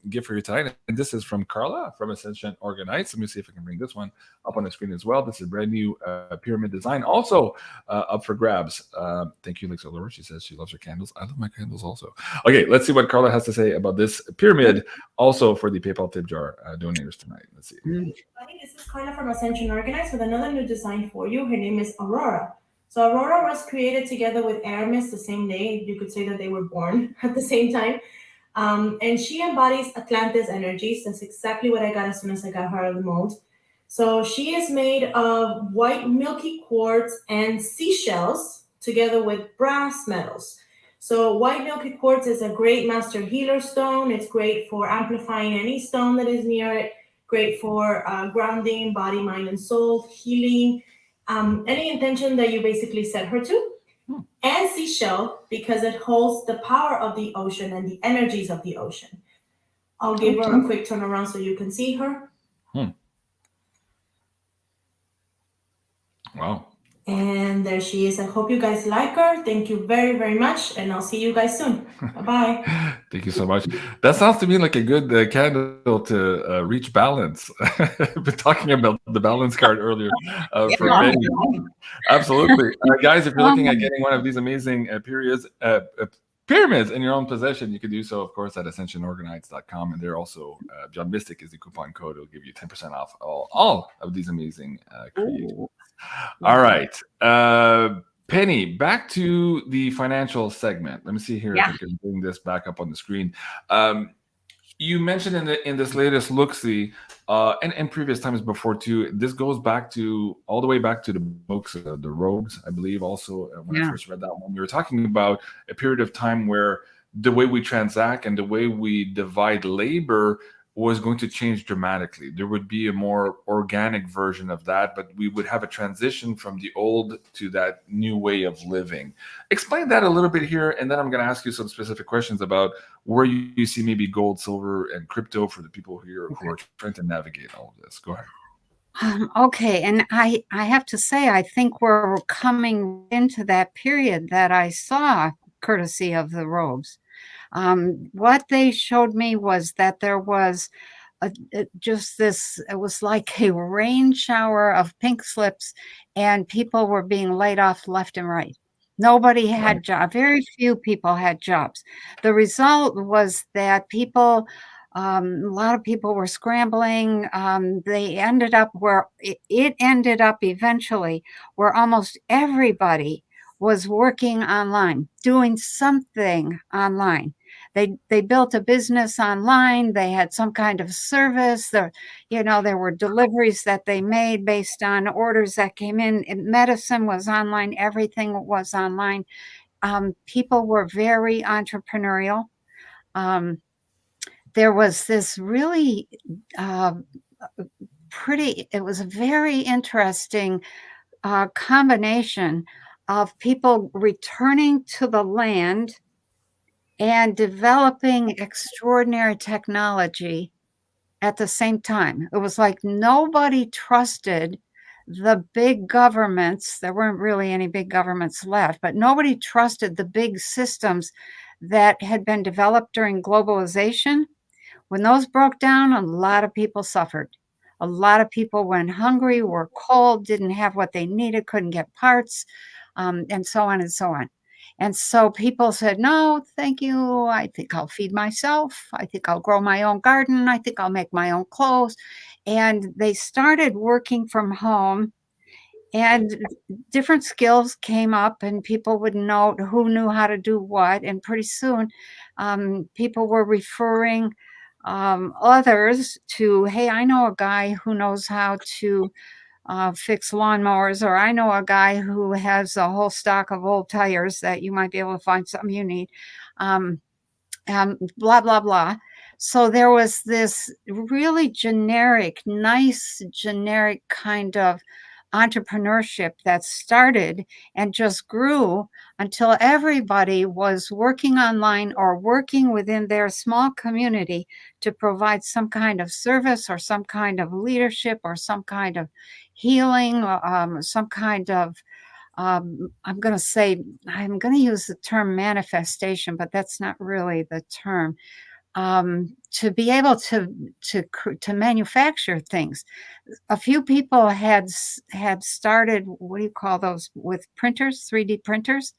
[SPEAKER 1] gift for you tonight, and this is from Carla from Ascension Organized. Let me see if I can bring this one up on the screen as well. This is a brand new pyramid design, also up for grabs. Thank you, Lisa Laura. She says she loves her candles. I love my candles also. Okay, let's see what Carla has to say about this pyramid, also for the PayPal tip jar donators tonight. Let's see.
[SPEAKER 4] This is Carla from Ascension Organized with another new design for you. Her name is Aurora. So Aurora was created together with Aramis the same day. You could say that they were born at the same time. And she embodies Atlantis energies. That's exactly what I got as soon as I got her out of the mold. So she is made of white milky quartz and seashells together with brass metals. So white milky quartz is a great master healer stone. It's great for amplifying any stone that is near it, great for grounding body, mind, and soul, healing, any intention that you basically set her to. And seashell, because it holds the power of the ocean and the energies of the ocean. I'll give her a quick turn around so you can see her.
[SPEAKER 1] Wow.
[SPEAKER 4] And there she is. I hope you guys like her. Thank you very, very much. And I'll see you guys soon. Bye-bye.
[SPEAKER 1] Thank you so much. That sounds to me like a good candle to reach balance. I've been talking about the balance card earlier for Penny. Absolutely. Guys, if you're looking at getting one of these amazing pyramids in your own possession, you can do so, of course, at ascensionorganites.com. And there also, BeyondMystic is the coupon code. It'll give you 10% off all of these amazing creations. All right. Penny, back to the financial segment. Let me see here if I can bring this back up on the screen. You mentioned in this latest look-see, and previous times before too, this goes back to all the way back to the books, the Rogues, I believe. Also, when I first read that one, we were talking about a period of time where the way we transact and the way we divide labor was going to change dramatically. There would be a more organic version of that, but we would have a transition from the old to that new way of living. Explain that a little bit here, and then I'm going to ask you some specific questions about where you see maybe gold, silver, and crypto for the people here who are trying to navigate all of this. Go ahead.
[SPEAKER 2] Okay, and I have to say, I think we're coming into that period that I saw, courtesy of the robes. What they showed me was that there was just this, it was like a rain shower of pink slips, and people were being laid off left and right. Nobody had jobs. Very few people had jobs. The result was that people, a lot of people were scrambling. They ended up where it ended up eventually where almost everybody was working online, doing something online. They built a business online. They had some kind of service. There were deliveries that they made based on orders that came in. Medicine was online. Everything was online. People were very entrepreneurial. There was this really it was a very interesting combination of people returning to the land and developing extraordinary technology at the same time. It was like nobody trusted the big governments. There weren't really any big governments left, but nobody trusted the big systems that had been developed during globalization. When those broke down, a lot of people suffered. A lot of people went hungry, were cold, didn't have what they needed, couldn't get parts, and so on and so on. And so people said, no, thank you. I think I'll feed myself. I think I'll grow my own garden. I think I'll make my own clothes. And they started working from home, and different skills came up, and people would know who knew how to do what. And pretty soon people were referring others to, hey, I know a guy who knows how to fix lawnmowers, or I know a guy who has a whole stock of old tires that you might be able to find something you need, blah, blah, blah. So there was this really nice generic kind of entrepreneurship that started and just grew until everybody was working online or working within their small community to provide some kind of service or some kind of leadership or some kind of healing, some kind of, I'm going to use the term manifestation, but that's not really the term. To be able to manufacture things. A few people had started, what do you call those, with printers, 3D printers,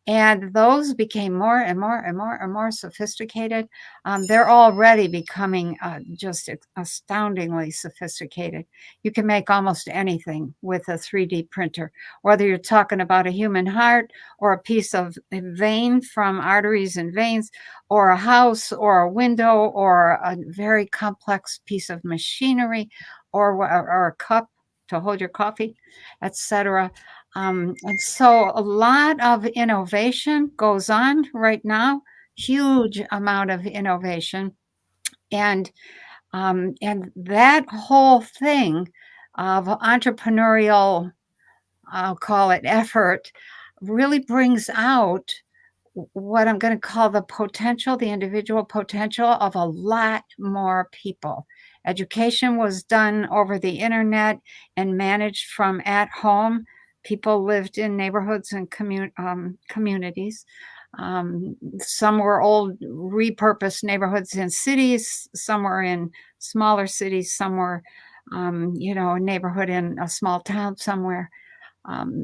[SPEAKER 2] And those became more and more and more and more sophisticated. They're already becoming just astoundingly sophisticated. You can make almost anything with a 3D printer, whether you're talking about a human heart or a piece of vein from arteries and veins, or a house or a window or a very complex piece of machinery, or a cup to hold your coffee, etc. And so a lot of innovation goes on right now, huge amount of innovation. And that whole thing of entrepreneurial, I'll call it effort, really brings out what I'm going to call the potential, the individual potential of a lot more people. Education was done over the internet and managed from at home. People lived in neighborhoods and communities. Some were old, repurposed neighborhoods in cities. Some were in smaller cities. Some were, a neighborhood in a small town somewhere.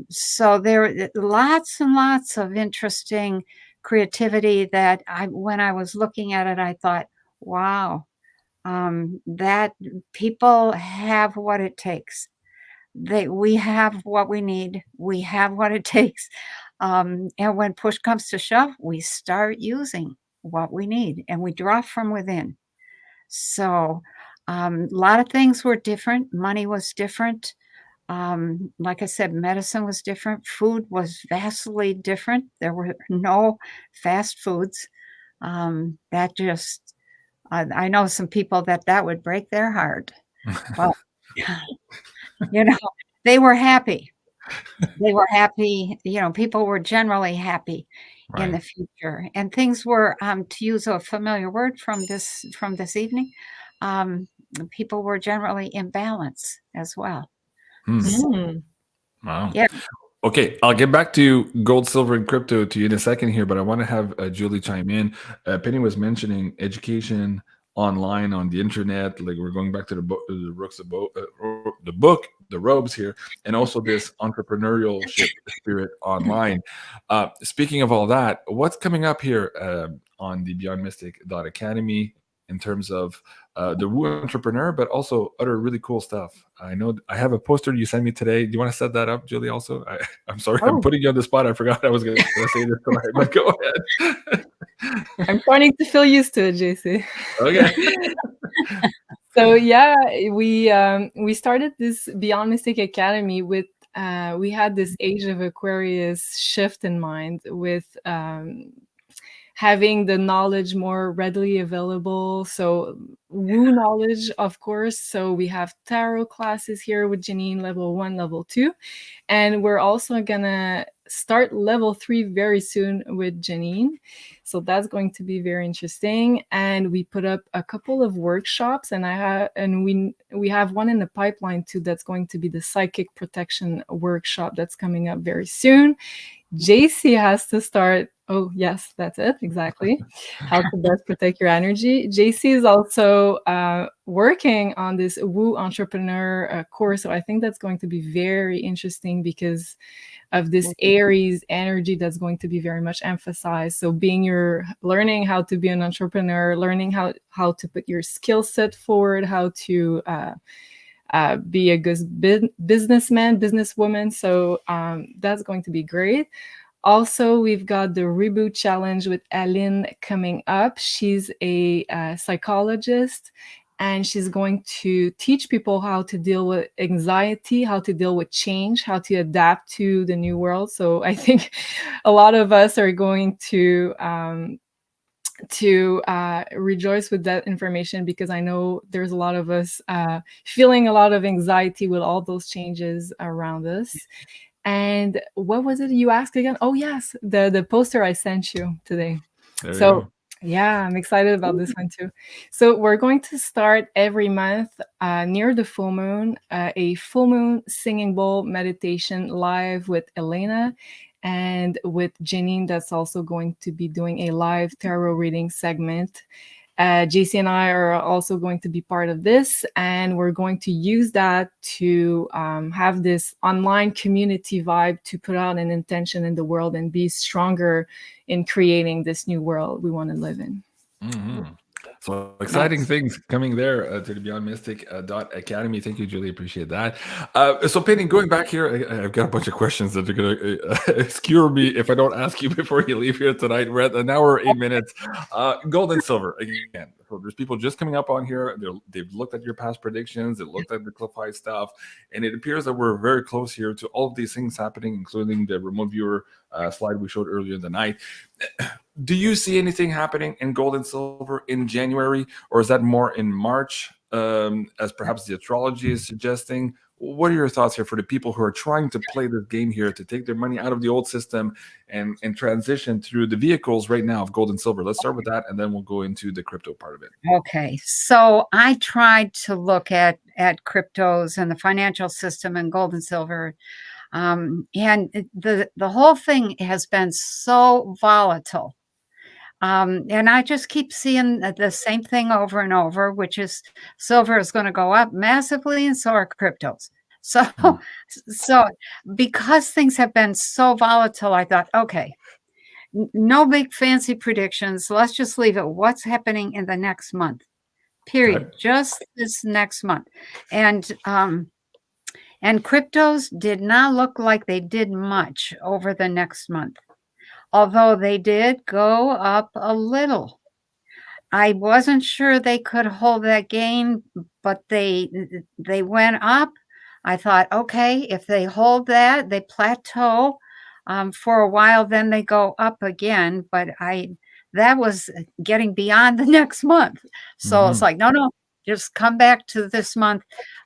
[SPEAKER 2] So there are lots and lots of interesting creativity that when I was looking at it, I thought, wow, that people have what it takes. We have what we need. We have what it takes. And when push comes to shove, we start using what we need and we draw from within. So a lot of things were different. Money was different. Like I said, medicine was different. Food was vastly different. There were no fast foods. That just, I know some people that would break their heart. But, they were happy. They were happy. People were generally happy in the future. And things were, to use a familiar word from this evening, people were generally in balance as well.
[SPEAKER 1] Wow.
[SPEAKER 2] Yeah.
[SPEAKER 1] Okay, I'll get back to gold, silver, and crypto to you in a second here, but I want to have Julie chime in. Penny was mentioning education online on the internet, like we're going back to the book, the robes here, and also this entrepreneurship spirit online. Speaking of all that, what's coming up here on the BeyondMystic.Academy in terms of the Woo Entrepreneur, but also other really cool stuff? I know I have a poster you sent me today. Do you want to set that up, Julie? Also, I'm sorry, I'm putting you on the spot. I forgot I was going to say this tonight, but go ahead.
[SPEAKER 3] I'm starting to feel used to it, JC.
[SPEAKER 1] Okay.
[SPEAKER 3] So yeah, we started this BeyondMystic Academy with we had this Age of Aquarius shift in mind with having the knowledge more readily available. So Woo knowledge, of course. So we have tarot classes here with Janine, level 1, level 2. And we're also gonna start level 3 very soon with Janine. So that's going to be very interesting. And we put up a couple of workshops, and we have one in the pipeline too that's going to be the psychic protection workshop that's coming up very soon. JC has to start. Oh, yes, that's it. Exactly. How to best protect your energy. JC is also working on this Woo Entrepreneur course. So I think that's going to be very interesting because of this Aries energy that's going to be very much emphasized. So learning how to be an entrepreneur, learning how to put your skill set forward, how to be a good businessman, businesswoman. So that's going to be great. Also, we've got the Reboot Challenge with Aline coming up. She's a psychologist, and she's going to teach people how to deal with anxiety, how to deal with change, how to adapt to the new world. So I think a lot of us are going to rejoice with that information, because I know there's a lot of us feeling a lot of anxiety with all those changes around us. And what was it you asked again? Oh yes, the poster I sent you today. So yeah, I'm excited about this one too. So we're going to start every month near the full moon, a full moon singing bowl meditation live with Elena and with Janine. That's also going to be doing a live tarot reading segment. JC and I are also going to be part of this, and we're going to use that to have this online community vibe to put out an intention in the world and be stronger in creating this new world we want to live in.
[SPEAKER 1] Mm-hmm. So exciting things coming there to the BeyondMystic.academy. Thank you, Julie. Appreciate that. So Penny, going back here, I've got a bunch of questions that are going to skewer me if I don't ask you before you leave here tonight. We're at an hour, 8 minutes. Gold and silver again. So there's people just coming up on here. They've looked at your past predictions. They looked at the Cliff High stuff, and it appears that we're very close here to all of these things happening, including the remote viewer slide we showed earlier in the night. Do you see anything happening in gold and silver in January, or is that more in March, as perhaps the astrology is suggesting? What are your thoughts here for the people who are trying to play this game here to take their money out of the old system and transition through the vehicles right now of gold and silver? Let's start with that, and then we'll go into the crypto part of it.
[SPEAKER 2] Okay, so I tried to look at cryptos and the financial system and gold and silver. And the whole thing has been so volatile. And I just keep seeing the same thing over and over, which is silver is going to go up massively, and so are cryptos. So, so because things have been so volatile, I thought, okay, no big fancy predictions. Let's just leave it. What's happening in the next month? Period.
[SPEAKER 1] Okay.
[SPEAKER 2] Just this next month. And cryptos did not look like they did much over the next month, although they did go up a little. I wasn't sure they could hold that gain, but they went up. I thought, okay, if they hold that, they plateau for a while, then they go up again. But that was getting beyond the next month. So it's like, no, just come back to this month.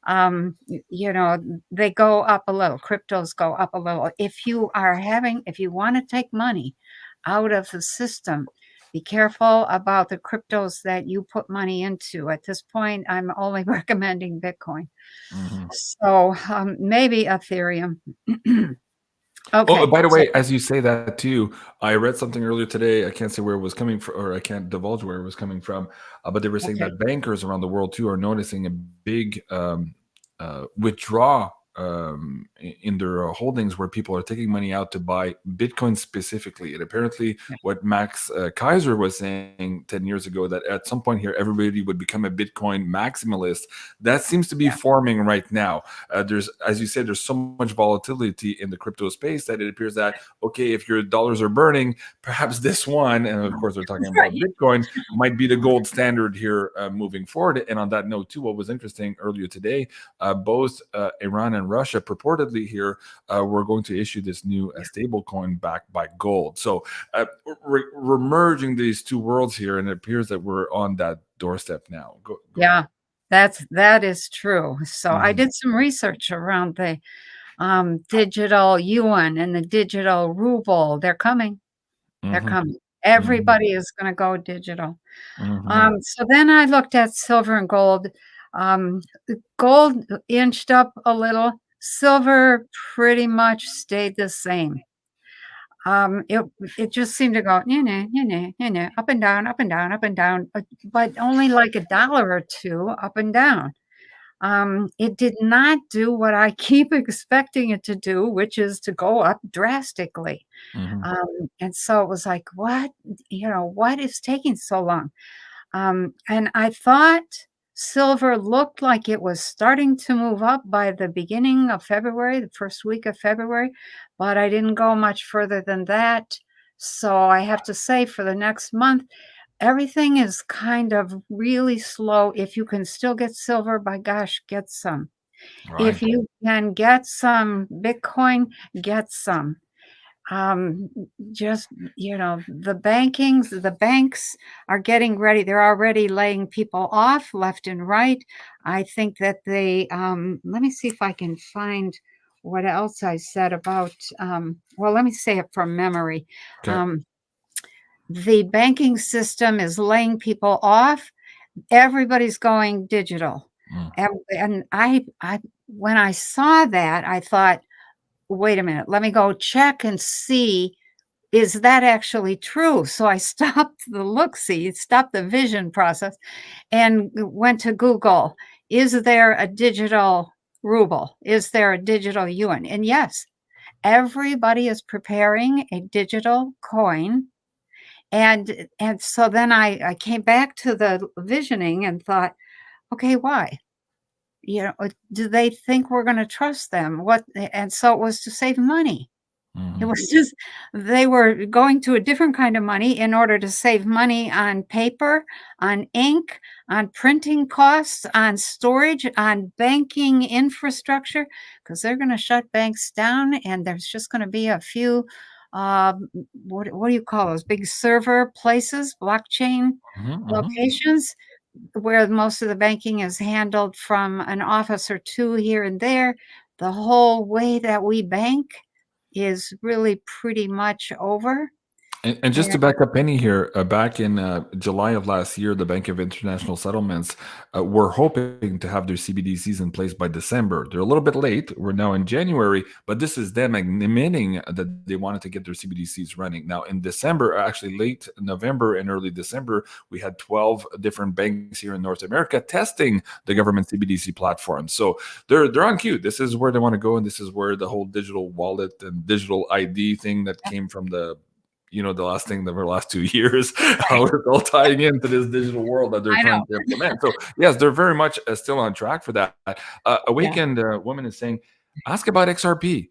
[SPEAKER 2] They go up a little. Cryptos go up a little. If you want to take money out of the system, be careful about the cryptos that you put money into. At this point, I'm only recommending Bitcoin. So maybe Ethereum. Okay.
[SPEAKER 1] Oh, by the way, as you say that too, I read something earlier today. I can't say where it was coming from, or I can't divulge where it was coming from, but they were saying that bankers around the world too are noticing a big withdrawal in their holdings, where people are taking money out to buy Bitcoin specifically. And apparently what Max Kaiser was saying 10 years ago, that at some point here, everybody would become a Bitcoin maximalist. That seems to be forming right now. There's, as you said, there's so much volatility in the crypto space that it appears that, okay, if your dollars are burning, perhaps this one, and of course we're talking about Bitcoin, might be the gold standard here moving forward. And on that note too, what was interesting earlier today, both Iran and Russia purportedly here we're going to issue this new stable coin backed by gold. So we're merging these two worlds here, and it appears that we're on that doorstep now. Go
[SPEAKER 2] yeah, that is true. So I did some research around the digital yuan and the digital ruble. They're coming. They're coming. Everybody is going to go digital. So then I looked at silver and gold. Gold inched up a little. Silver pretty much stayed the same. It just seemed to go, up and down, up and down, up and down, but only like $1 or $2 up and down. It did not do what I keep expecting it to do, which is to go up drastically. And so it was like, what is taking so long? And I thought silver looked like it was starting to move up by the beginning of February, the first week of February, but I didn't go much further than that. So I have to say, for the next month, everything is kind of really slow. If you can still get silver, by gosh, get some. If you can get some Bitcoin, get some. Just, the banks are getting ready. They're already laying people off left and right. I think that they, let me see if I can find what else I said about, let me say it from memory. Okay. The banking system is laying people off. Everybody's going digital. And I when I saw that, I thought, wait a minute, let me go check and see is that actually true? So I stopped the look-see, stopped the vision process, and went to Google. Is there a digital ruble? Is there a digital yuan? And yes, everybody is preparing a digital coin. And so then I came back to the visioning and thought, okay, why? Do they think we're going to trust them? What? And so it was to save money. It was just, they were going to a different kind of money in order to save money on paper, on ink, on printing costs, on storage, on banking infrastructure, because they're going to shut banks down, and there's just going to be a few, what do you call those, big server places, blockchain locations, where most of the banking is handled from an office or two here and there. The whole way that we bank is really pretty much over.
[SPEAKER 1] And just to back up Penny here, back in July of last year, the Bank of International Settlements were hoping to have their CBDCs in place by December. They're a little bit late. We're now in January, but this is them admitting that they wanted to get their CBDCs running. Now, in December, actually late November and early December, we had 12 different banks here in North America testing the government CBDC platform. So they're on cue. This is where they want to go, and this is where the whole digital wallet and digital ID thing that came from the last thing, the last 2 years, how it's all tying into this digital world that they're trying to implement. So yes, they're very much still on track for that. Awakened Woman is saying, ask about XRP.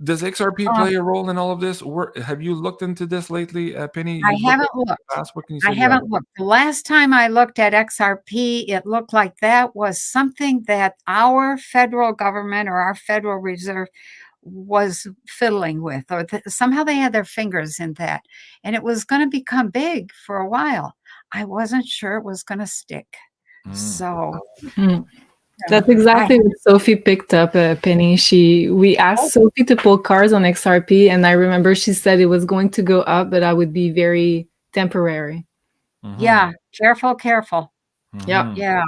[SPEAKER 1] Does XRP play a role in all of this? Or have you looked into this lately, Penny?
[SPEAKER 2] I haven't looked.
[SPEAKER 1] What can you say?
[SPEAKER 2] I haven't looked. The last time I looked at XRP, it looked like that was something that our federal government or our Federal Reserve was fiddling with, or somehow they had their fingers in that, and it was going to become big for a while. I wasn't sure it was going to stick. So
[SPEAKER 3] that's exactly what Sophie picked up, Penny. We asked Sophie to pull cards on XRP, and I remember she said it was going to go up, but I would be very temporary.
[SPEAKER 2] Yeah, careful.
[SPEAKER 3] Yeah.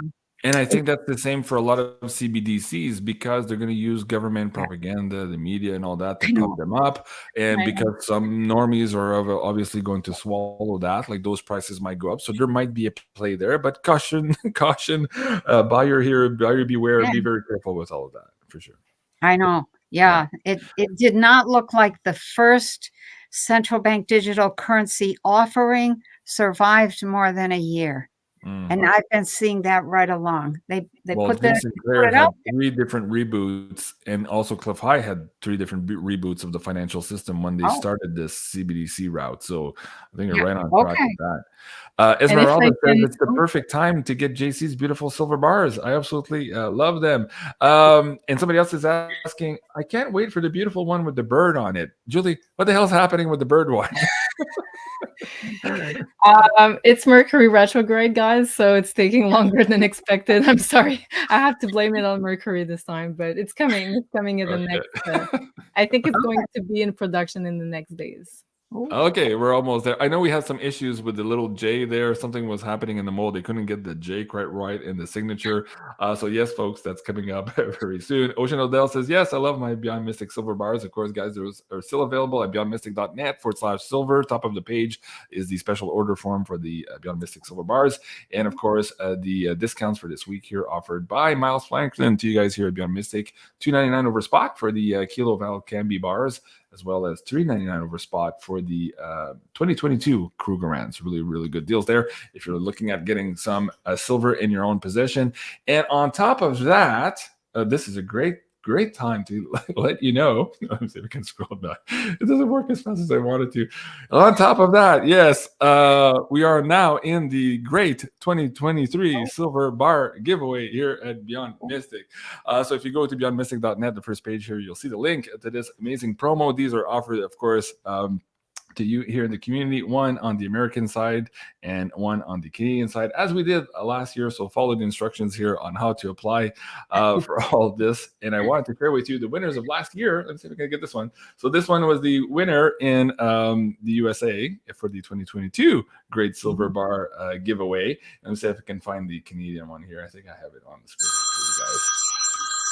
[SPEAKER 1] And I think that's the same for a lot of CBDCs, because they're going to use government propaganda, the media and all that to pump them up. And because some normies are obviously going to swallow that, like those prices might go up. So there might be a play there, but caution, buyer here, buyer beware, be very careful with all of that for sure.
[SPEAKER 2] I know. Yeah. It did not look like the first central bank digital currency offering survived more than a year. And I've been seeing that right along. They put that.
[SPEAKER 1] Sinclair had 3 different reboots, and also Cliff High had 3 different reboots of the financial system when they started this CBDC route. So I think you're right on track with that. Esmeralda says it's the perfect time to get JC's beautiful silver bars. I absolutely love them. And somebody else is asking, I can't wait for the beautiful one with the bird on it. Julie, what the hell's happening with the bird one?
[SPEAKER 3] It's Mercury retrograde, guys, so it's taking longer than expected. I'm sorry, I have to blame it on Mercury this time, but it's coming in the next I think it's going to be in production in the next days.
[SPEAKER 1] Okay, we're almost there. I know we had some issues with the little J there. Something was happening in the mold. They couldn't get the J quite right in the signature. So yes, folks, that's coming up very soon. Ocean Odell says, yes, I love my Beyond Mystic silver bars. Of course, guys, those are still available at beyondmystic.net/silver. Top of the page is the special order form for the Beyond Mystic silver bars. And of course, the discounts for this week here offered by Miles Franklin to you guys here at Beyond Mystic. $2.99 over spot for the Kilo Val Canby bars, as well as $3.99 over spot for the 2022 Krugerrands. Really, really good deals there if you're looking at getting some silver in your own possession. And on top of that, this is a great time to let you know. Let me see if I can scroll back. It doesn't work as fast as I wanted to. On top of that, yes, we are now in the great 2023 silver bar giveaway here at Beyond Mystic. So if you go to beyondmystic.net, the first page here, you'll see the link to this amazing promo. These are offered, of course, to you here in the community, one on the American side and one on the Canadian side, as we did last year. So follow the instructions here on how to apply for all of this. And I wanted to share with you the winners of last year. Let's see if we can get this one. So this one was the winner in the USA for the 2022 Great Silver Bar giveaway. Let me see if I can find the Canadian one here. I think I have it on the screen for you guys.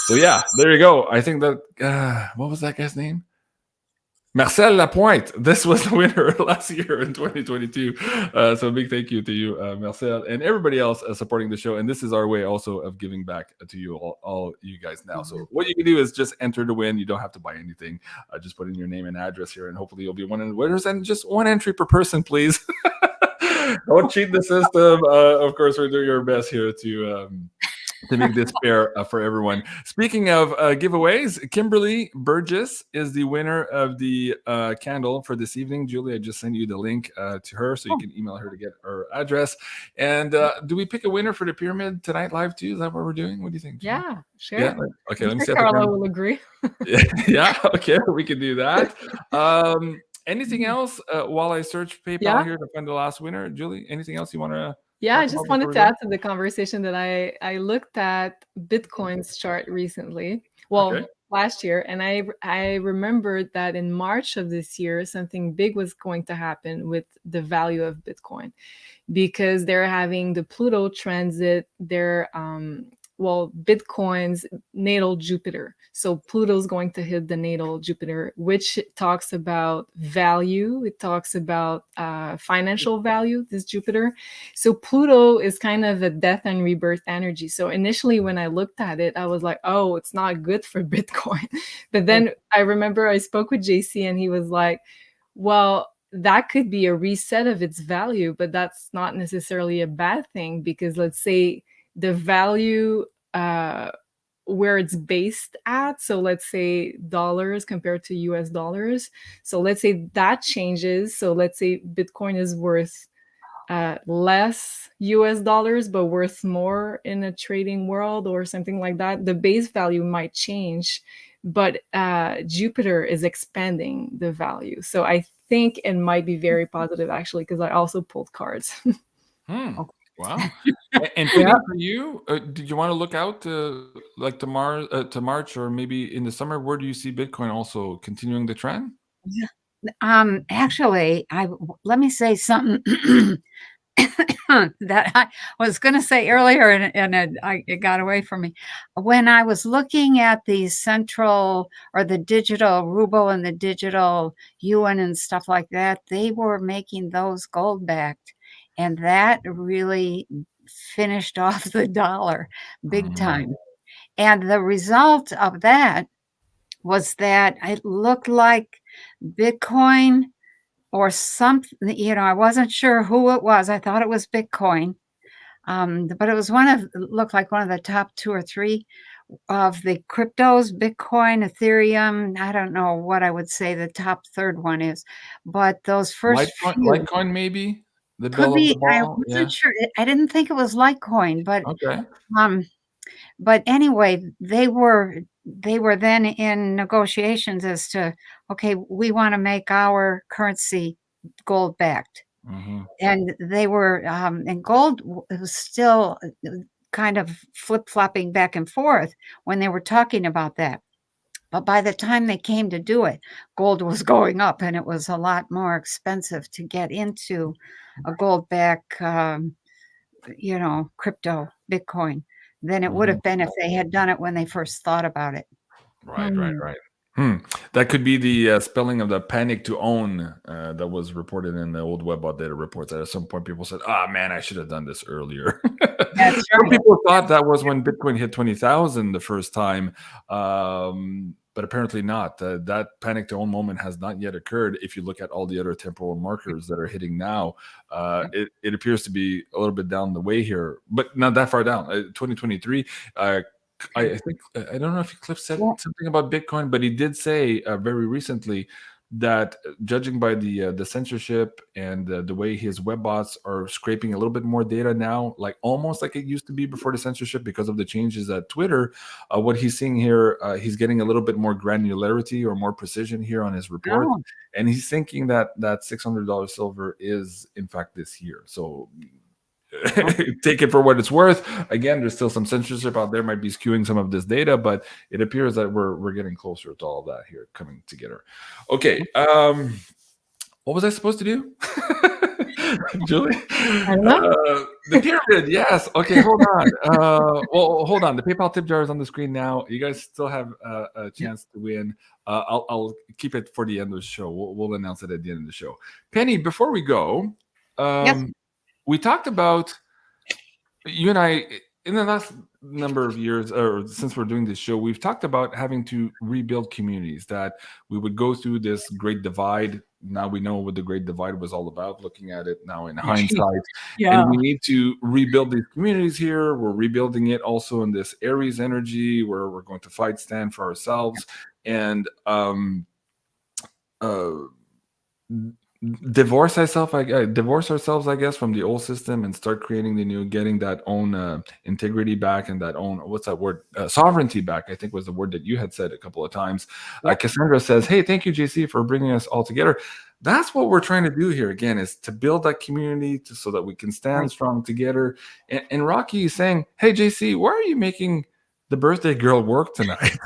[SPEAKER 1] So yeah, there you go. I think that, what was that guy's name? Marcel Lapointe, this was the winner last year in 2022. So a big thank you to you, Marcel, and everybody else supporting the show. And this is our way also of giving back to you, all you guys now. So what you can do is just enter to win. You don't have to buy anything. Just put in your name and address here, and hopefully you'll be one of the winners. And just one entry per person, please. Don't cheat the system. Of course, we're doing our best here to make this fair for everyone. Speaking of giveaways, Kimberly Burgess is the winner of the candle for this evening. Julie, I just sent you the link to her, so you can email her to get her address. And do we pick a winner for the pyramid tonight live too? Is that what we're doing? What do you think, Julie?
[SPEAKER 3] Yeah, sure.
[SPEAKER 1] Yeah. Okay, let me see.
[SPEAKER 3] Carla will agree.
[SPEAKER 1] Yeah, okay, we can do that. Anything else while I search PayPal here to find the last winner? Julie, anything else you want to?
[SPEAKER 3] Yeah, I just wanted to add to the conversation that I looked at Bitcoin's chart recently. Well, last year, and I remembered that in March of this year, something big was going to happen with the value of Bitcoin, because they're having the Pluto transit their Bitcoin's natal Jupiter. So Pluto's going to hit the natal Jupiter, which talks about value. It talks about financial value, this Jupiter. So Pluto is kind of a death and rebirth energy. So initially when I looked at it, I was like, oh, it's not good for Bitcoin. But then I remember I spoke with JC and he was like, well, that could be a reset of its value, but that's not necessarily a bad thing, because let's say the value where it's based at, so let's say dollars compared to US dollars, so let's say that changes, so let's say Bitcoin is worth less US dollars but worth more in a trading world or something like that, the base value might change, but Jupiter is expanding the value. So I think it might be very positive, actually, because I also pulled cards.
[SPEAKER 1] Wow. And for you, did you want to look out to March or maybe in the summer? Where do you see Bitcoin also continuing the trend?
[SPEAKER 2] Actually, let me say something that I was going to say earlier, and it got away from me. When I was looking at the central or the digital ruble and the digital yuan and stuff like that, they were making those gold backed. And that really finished off the dollar big time. And the result of that was that it looked like Bitcoin or something, I wasn't sure who it was. I thought it was Bitcoin. But it was looked like one of the top 2 or 3 of the cryptos, Bitcoin, Ethereum. I don't know what I would say the top 3rd one is, but those first
[SPEAKER 1] Litecoin maybe?
[SPEAKER 2] Could be. I wasn't sure. I didn't think it was Litecoin, but but anyway, they were then in negotiations as to, okay, we want to make our currency gold backed, and they were and gold was still kind of flip flopping back and forth when they were talking about that. But by the time they came to do it, gold was going up, and it was a lot more expensive to get into a gold back, crypto Bitcoin than it would have been if they had done it when they first thought about it.
[SPEAKER 1] Right. That could be the spelling of the panic to own that was reported in the old Webbot data reports. That at some point people said, "Ah, man, I should have done this earlier."
[SPEAKER 2] That's right.
[SPEAKER 1] Some people thought that was when Bitcoin hit 20,000 the first time, but apparently not. That panic to own moment has not yet occurred. If you look at all the other temporal markers that are hitting now, it appears to be a little bit down the way here, but not that far down. 2023. I think, I don't know if Cliff said something about Bitcoin, but he did say very recently that judging by the censorship and the way his webbots are scraping a little bit more data now, like almost like it used to be before the censorship because of the changes at Twitter, what he's seeing here, he's getting a little bit more granularity or more precision here on his report. And he's thinking that $600 silver is in fact this year. So take it for what it's worth. Again, there's still some censorship out there, might be skewing some of this data, but it appears that we're getting closer to all that here coming together. Okay. What was I supposed to do? Julie?
[SPEAKER 3] I don't know.
[SPEAKER 1] The pyramid, yes. Okay, hold on. Well, hold on. The PayPal tip jar is on the screen now. You guys still have a chance to win. I'll keep it for the end of the show. We'll announce it at the end of the show. Penny, before we go,
[SPEAKER 2] Yes.
[SPEAKER 1] we talked about, you and I, in the last number of years, or since we're doing this show, we've talked about having to rebuild communities, that we would go through this great divide. Now we know what the great divide was all about, looking at it now in hindsight.
[SPEAKER 3] Yeah.
[SPEAKER 1] And we need to rebuild these communities here. We're rebuilding it also in this Aries energy, where we're going to fight, stand for ourselves, and divorce ourselves, I guess, from the old system and start creating the new, getting that own integrity back, and that own, what's that word, sovereignty back, I think was the word that you had said a couple of times. Cassandra says, hey, thank you, JC, for bringing us all together. That's what we're trying to do here, again, is to build that community so that we can stand strong together. And Rocky is saying, hey, JC, why are you making the birthday girl work tonight?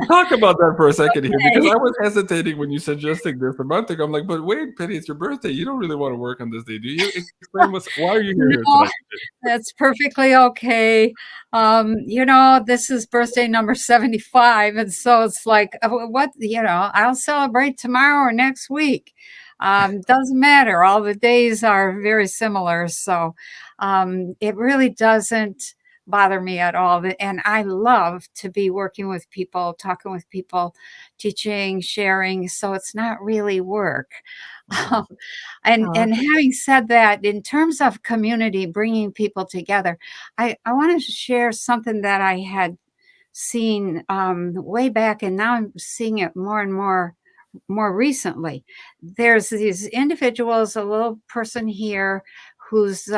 [SPEAKER 1] Talk about that for a second here, because I was hesitating when you suggested this a month ago. I'm like, but wait, Penny, it's your birthday. You don't really want to work on this day, do you? Explain why are you here tonight?
[SPEAKER 2] That's perfectly okay. This is birthday number 75. And so it's like, I'll celebrate tomorrow or next week. Doesn't matter. All the days are very similar. So it really doesn't bother me at all. And I love to be working with people, talking with people, teaching, sharing. So it's not really work. And having said that, in terms of community, bringing people together, I want to share something that I had seen way back, and now I'm seeing it more and more recently. There's these individuals, a little person here who's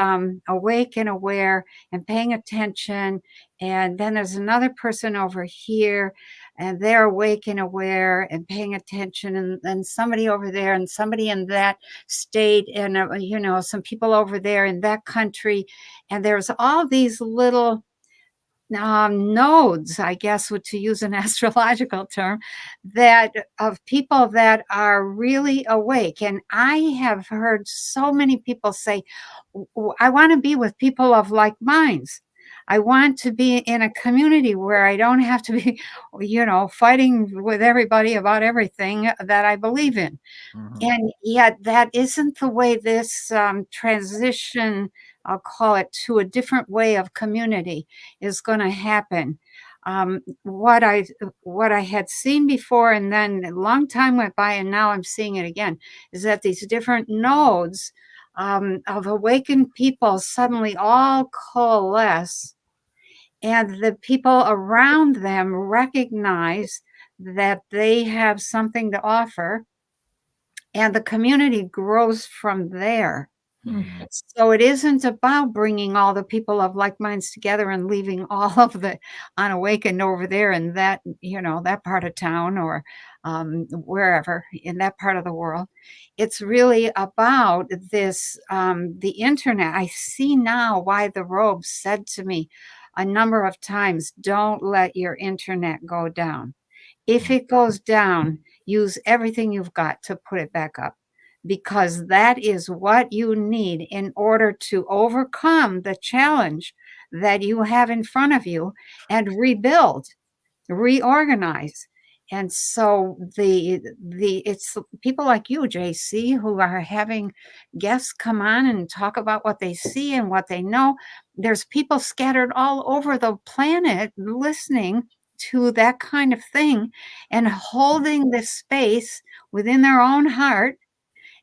[SPEAKER 2] awake and aware and paying attention. And then there's another person over here, and they're awake and aware and paying attention. And somebody over there, and somebody in that state, and, some people over there in that country. And there's all these little nodes, I guess, to use an astrological term, that of people that are really awake. And I have heard so many people say, I want to be with people of like minds. I want to be in a community where I don't have to be, fighting with everybody about everything that I believe in. Mm-hmm. And yet that isn't the way this transition, I'll call it, to a different way of community is going to happen. What I had seen before, and then a long time went by, and now I'm seeing it again, is that these different nodes of awakened people suddenly all coalesce, and the people around them recognize that they have something to offer, and the community grows from there. Mm-hmm. So it isn't about bringing all the people of like minds together and leaving all of the unawakened over there in that, that part of town, or wherever in that part of the world. It's really about this, the internet. I see now why the Robe said to me a number of times, don't let your internet go down. If it goes down, use everything you've got to put it back up, because that is what you need in order to overcome the challenge that you have in front of you and rebuild, reorganize. And so it's people like you, JC, who are having guests come on and talk about what they see and what they know. There's people scattered all over the planet listening to that kind of thing and holding this space within their own heart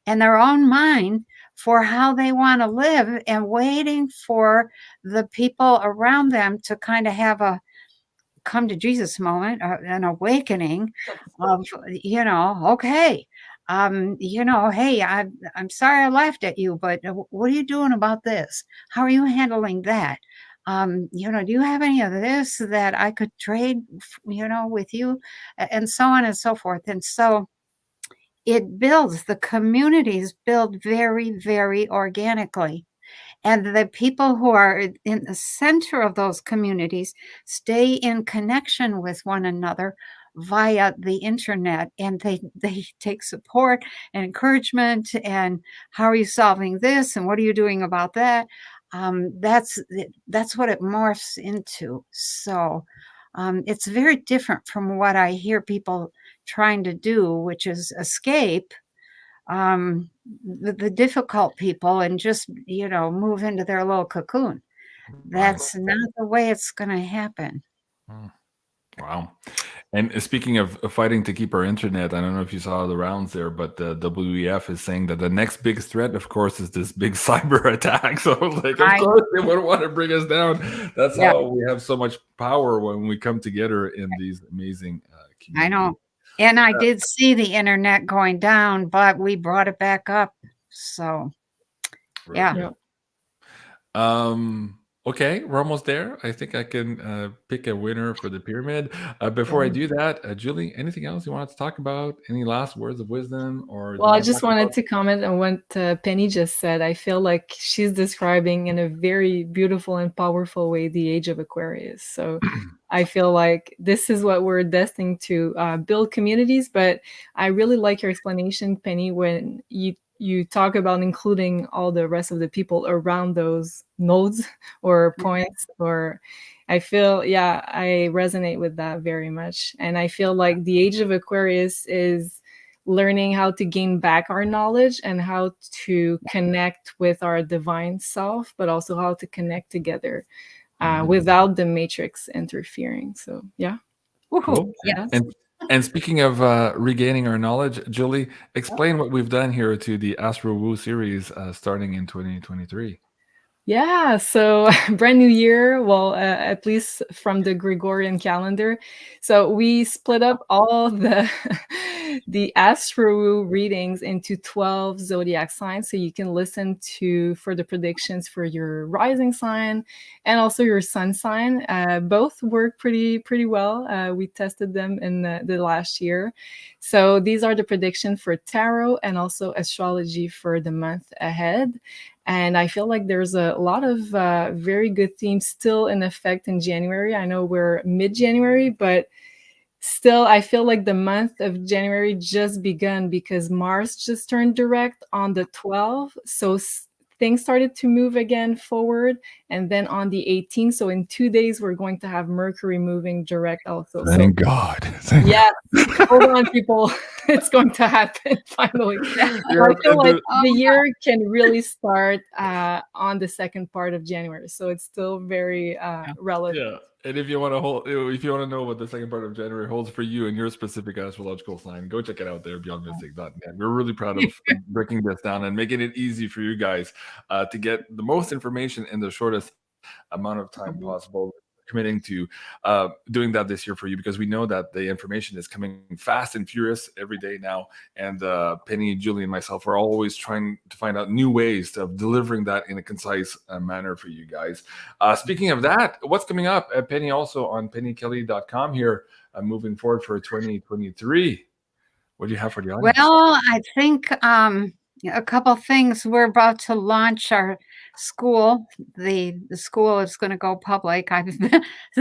[SPEAKER 2] and their own mind for how they want to live, and waiting for the people around them to kind of have a come to Jesus moment, an awakening of, okay, hey, I'm sorry I laughed at you, but what are you doing about this? How are you handling that? Do you have any of this that I could trade, with you, and so on and so forth. And so it builds, the communities build very, very organically. And the people who are in the center of those communities stay in connection with one another via the internet, and they take support and encouragement, and how are you solving this, and what are you doing about that? That's what it morphs into. So it's very different from what I hear people trying to do, which is escape the difficult people and just, move into their little cocoon. That's not the way it's going to happen.
[SPEAKER 1] Wow. And speaking of fighting to keep our internet, I don't know if you saw the rounds there, but the WEF is saying that the next biggest threat, of course, is this big cyber attack. So, like, of course, they would want to bring us down. That's how we have so much power when we come together in these amazing communities.
[SPEAKER 2] I know. And I did see the internet going down, but we brought it back up. So, yeah.
[SPEAKER 1] Okay, we're almost there. I think I can pick a winner for the pyramid. Before I do that, Julie, anything else you wanted to talk about? Any last words of wisdom?
[SPEAKER 3] Well, I just wanted to comment on what Penny just said. I feel like she's describing in a very beautiful and powerful way the age of Aquarius. So I feel like this is what we're destined to build communities. But I really like your explanation, Penny, when you talk about including all the rest of the people around those nodes or points, or I feel, I resonate with that very much. And I feel like the age of Aquarius is learning how to gain back our knowledge and how to connect with our divine self, but also how to connect together without the matrix interfering. So, yeah.
[SPEAKER 2] Woohoo. Yeah.
[SPEAKER 1] And speaking of regaining our knowledge, Julie, explain what we've done here to the Astro Woo series starting in 2023.
[SPEAKER 3] Yeah, so brand new year, well, at least from the Gregorian calendar. So we split up all the Astro readings into 12 zodiac signs, so you can listen for the predictions for your rising sign and also your sun sign. Both work pretty well. We tested them in the last year. So these are the predictions for tarot and also astrology for the month ahead. And I feel like there's a lot of very good themes still in effect in January. I know we're mid-January, but still, I feel like the month of January just begun because Mars just turned direct on the 12th. So things started to move again forward. And then on the 18th, so in 2 days, we're going to have Mercury moving direct also.
[SPEAKER 1] Thank God.
[SPEAKER 3] Hold on, people. It's going to happen finally. I feel like the year can really start on the second part of January. So it's still very relevant.
[SPEAKER 1] Yeah. And if you want to know what the second part of January holds for you and your specific astrological sign, go check it out there, BeyondMystic.net. We're really proud of breaking this down and making it easy for you guys to get the most information in the shortest amount of time possible. Committing to doing that this year for you, because we know that the information is coming fast and furious every day now. And Penny, Julie, and myself are always trying to find out new ways of delivering that in a concise manner for you guys. Speaking of that, what's coming up at Penny, also on pennykelly.com here, moving forward for 2023? What do you have for the audience?
[SPEAKER 2] Well, I think a couple things. We're about to launch our school. The school is going to go public. I've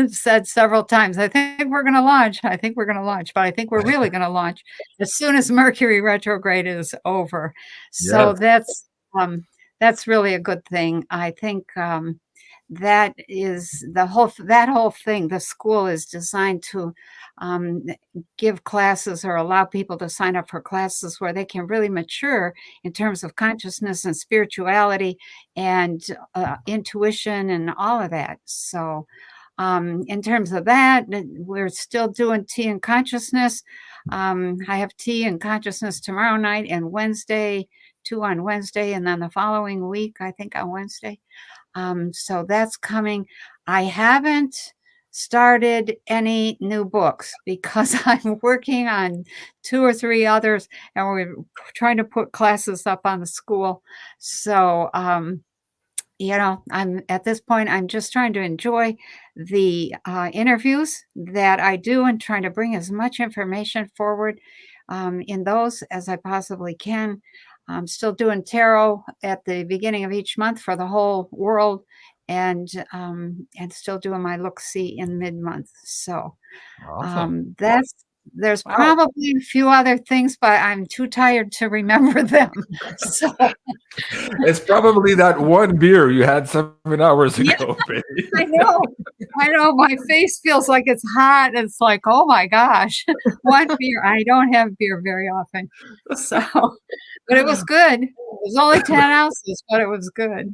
[SPEAKER 2] said several times, I think we're going to launch. But I think we're really going to launch as soon as Mercury retrograde is over. So that's really a good thing. I think that is that whole thing. The school is designed to give classes or allow people to sign up for classes where they can really mature in terms of consciousness and spirituality and intuition and all of that. So in terms of that, we're still doing tea and consciousness. I have tea and consciousness tomorrow night and Wednesday, 2 on Wednesday, and then the following week, I think on Wednesday. So that's coming. I haven't started any new books because I'm working on 2 or 3 others, and we're trying to put classes up on the school. So, I'm at this point, I'm just trying to enjoy the interviews that I do and trying to bring as much information forward in those as I possibly can. I'm still doing tarot at the beginning of each month for the whole world, and still doing my look-see in mid-month. So
[SPEAKER 1] awesome.
[SPEAKER 2] There's
[SPEAKER 3] Wow.
[SPEAKER 2] probably a few other things, but I'm too tired to remember them. So
[SPEAKER 1] It's probably that one beer you had 7 hours
[SPEAKER 2] Yeah.
[SPEAKER 1] ago, Penny.
[SPEAKER 2] I know. My face feels like it's hot. It's like, oh my gosh, one beer. I don't have beer very often, so but it was good. It was only 10 ounces, but it was good.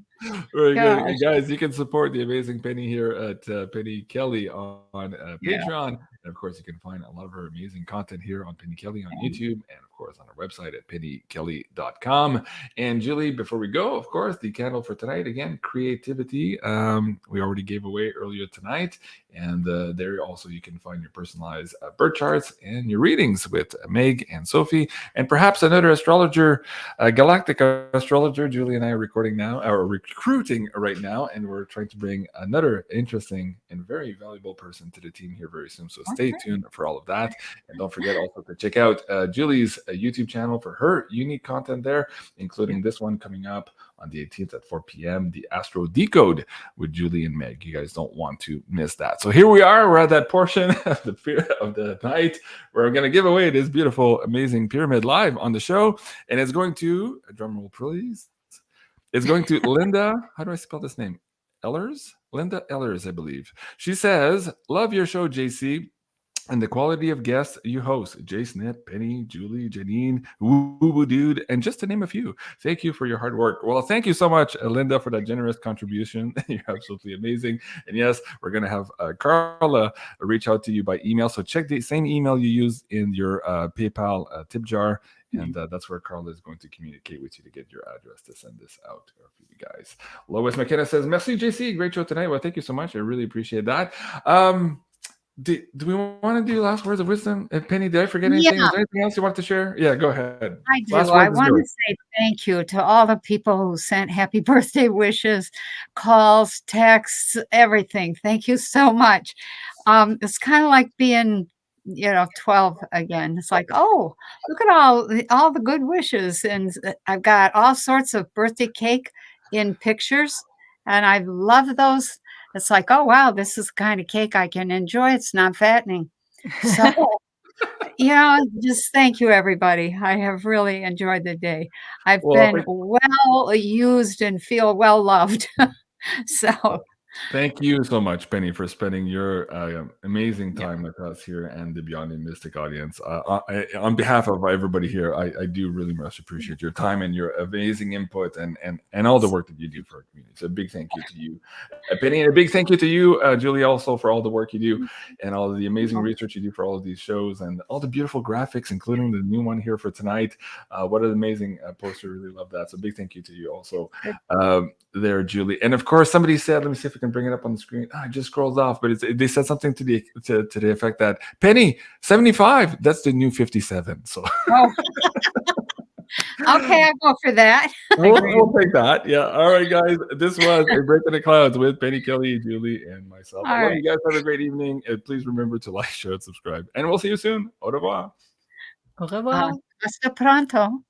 [SPEAKER 1] Very good.
[SPEAKER 2] Gosh.
[SPEAKER 1] And guys, you can support the amazing Penny here at Penny Kelly on
[SPEAKER 2] Yeah.
[SPEAKER 1] Patreon. And of course, you can find a lot of her amazing content here on Penny Kelly on YouTube and, of course, on our website at pennykelly.com. And Julie, before we go, of course, the candle for tonight, again, creativity. We already gave away earlier tonight. And there also you can find your personalized birth charts and your readings with Meg and Sophie. And perhaps another astrologer, galactic astrologer. Julie and I are recording now, or recruiting right now, and we're trying to bring another interesting and very valuable person to the team here very soon. So stay tuned for all of that. And don't forget also to check out Julie's YouTube channel for her unique content there, including this one coming up on the 18th at 4 p.m., the Astro Decode with Julie and Meg. You guys don't want to miss that. So here we are. We're at that portion of the night where we're going to give away this beautiful, amazing pyramid live on the show. And it's going to, drum roll please, it's going to Linda. How do I spell this name? Ellers? Linda Ellers, I believe. She says, love your show, JC. And the quality of guests you host, Jason, Penny, Julie, Janine, Woo Dude, and just to name a few. Thank you for your hard work. Well, thank you so much, Linda, for that generous contribution. You're absolutely amazing. And yes, we're going to have Carla reach out to you by email. So check the same email you use in your PayPal tip jar. And that's where Carla is going to communicate with you to get your address to send this out for you guys. Lois McKenna says, merci, JC. Great show tonight. Well, thank you so much. I really appreciate that. Do we want to do last words of wisdom? Penny, did I forget anything?
[SPEAKER 2] Yeah.
[SPEAKER 1] Is there anything else you want to share? Yeah, go ahead.
[SPEAKER 2] I do.
[SPEAKER 1] Last
[SPEAKER 2] I
[SPEAKER 1] words is
[SPEAKER 2] want to
[SPEAKER 1] yours.
[SPEAKER 2] say thank you to all the people who sent happy birthday wishes, calls, texts, everything. Thank you so much. It's kind of like being 12 again. It's like, oh, look at all the good wishes. And I've got all sorts of birthday cake in pictures, and I love those. It's like, oh, wow, this is the kind of cake I can enjoy. It's not fattening. So, just thank you, everybody. I have really enjoyed the day. I've been well used and feel well loved. So
[SPEAKER 1] thank you so much, Penny, for spending your amazing time with us here and the BeyondMystic audience. On behalf of everybody here, I do really much appreciate your time and your amazing input and all the work that you do for our community. So a big thank you to you, Penny, and a big thank you to you, Julie, also for all the work you do and all of the amazing research you do for all of these shows and all the beautiful graphics, including the new one here for tonight. What an amazing poster. Really love that. So big thank you to you also there, Julie. And of course, somebody said, let me see if I can bring it up on the screen. I just scrolled off, but they said something to the effect that Penny 75. That's the new 57. So
[SPEAKER 2] okay, I'll go for that.
[SPEAKER 1] we'll take that. Yeah. All right, guys. This was A Break in the Clouds with Penny Kelly, Julie, and myself. I love you guys. Have a great evening. And please remember to like, share, and subscribe. And we'll see you soon. Au revoir.
[SPEAKER 3] Au revoir.
[SPEAKER 2] Hasta pronto.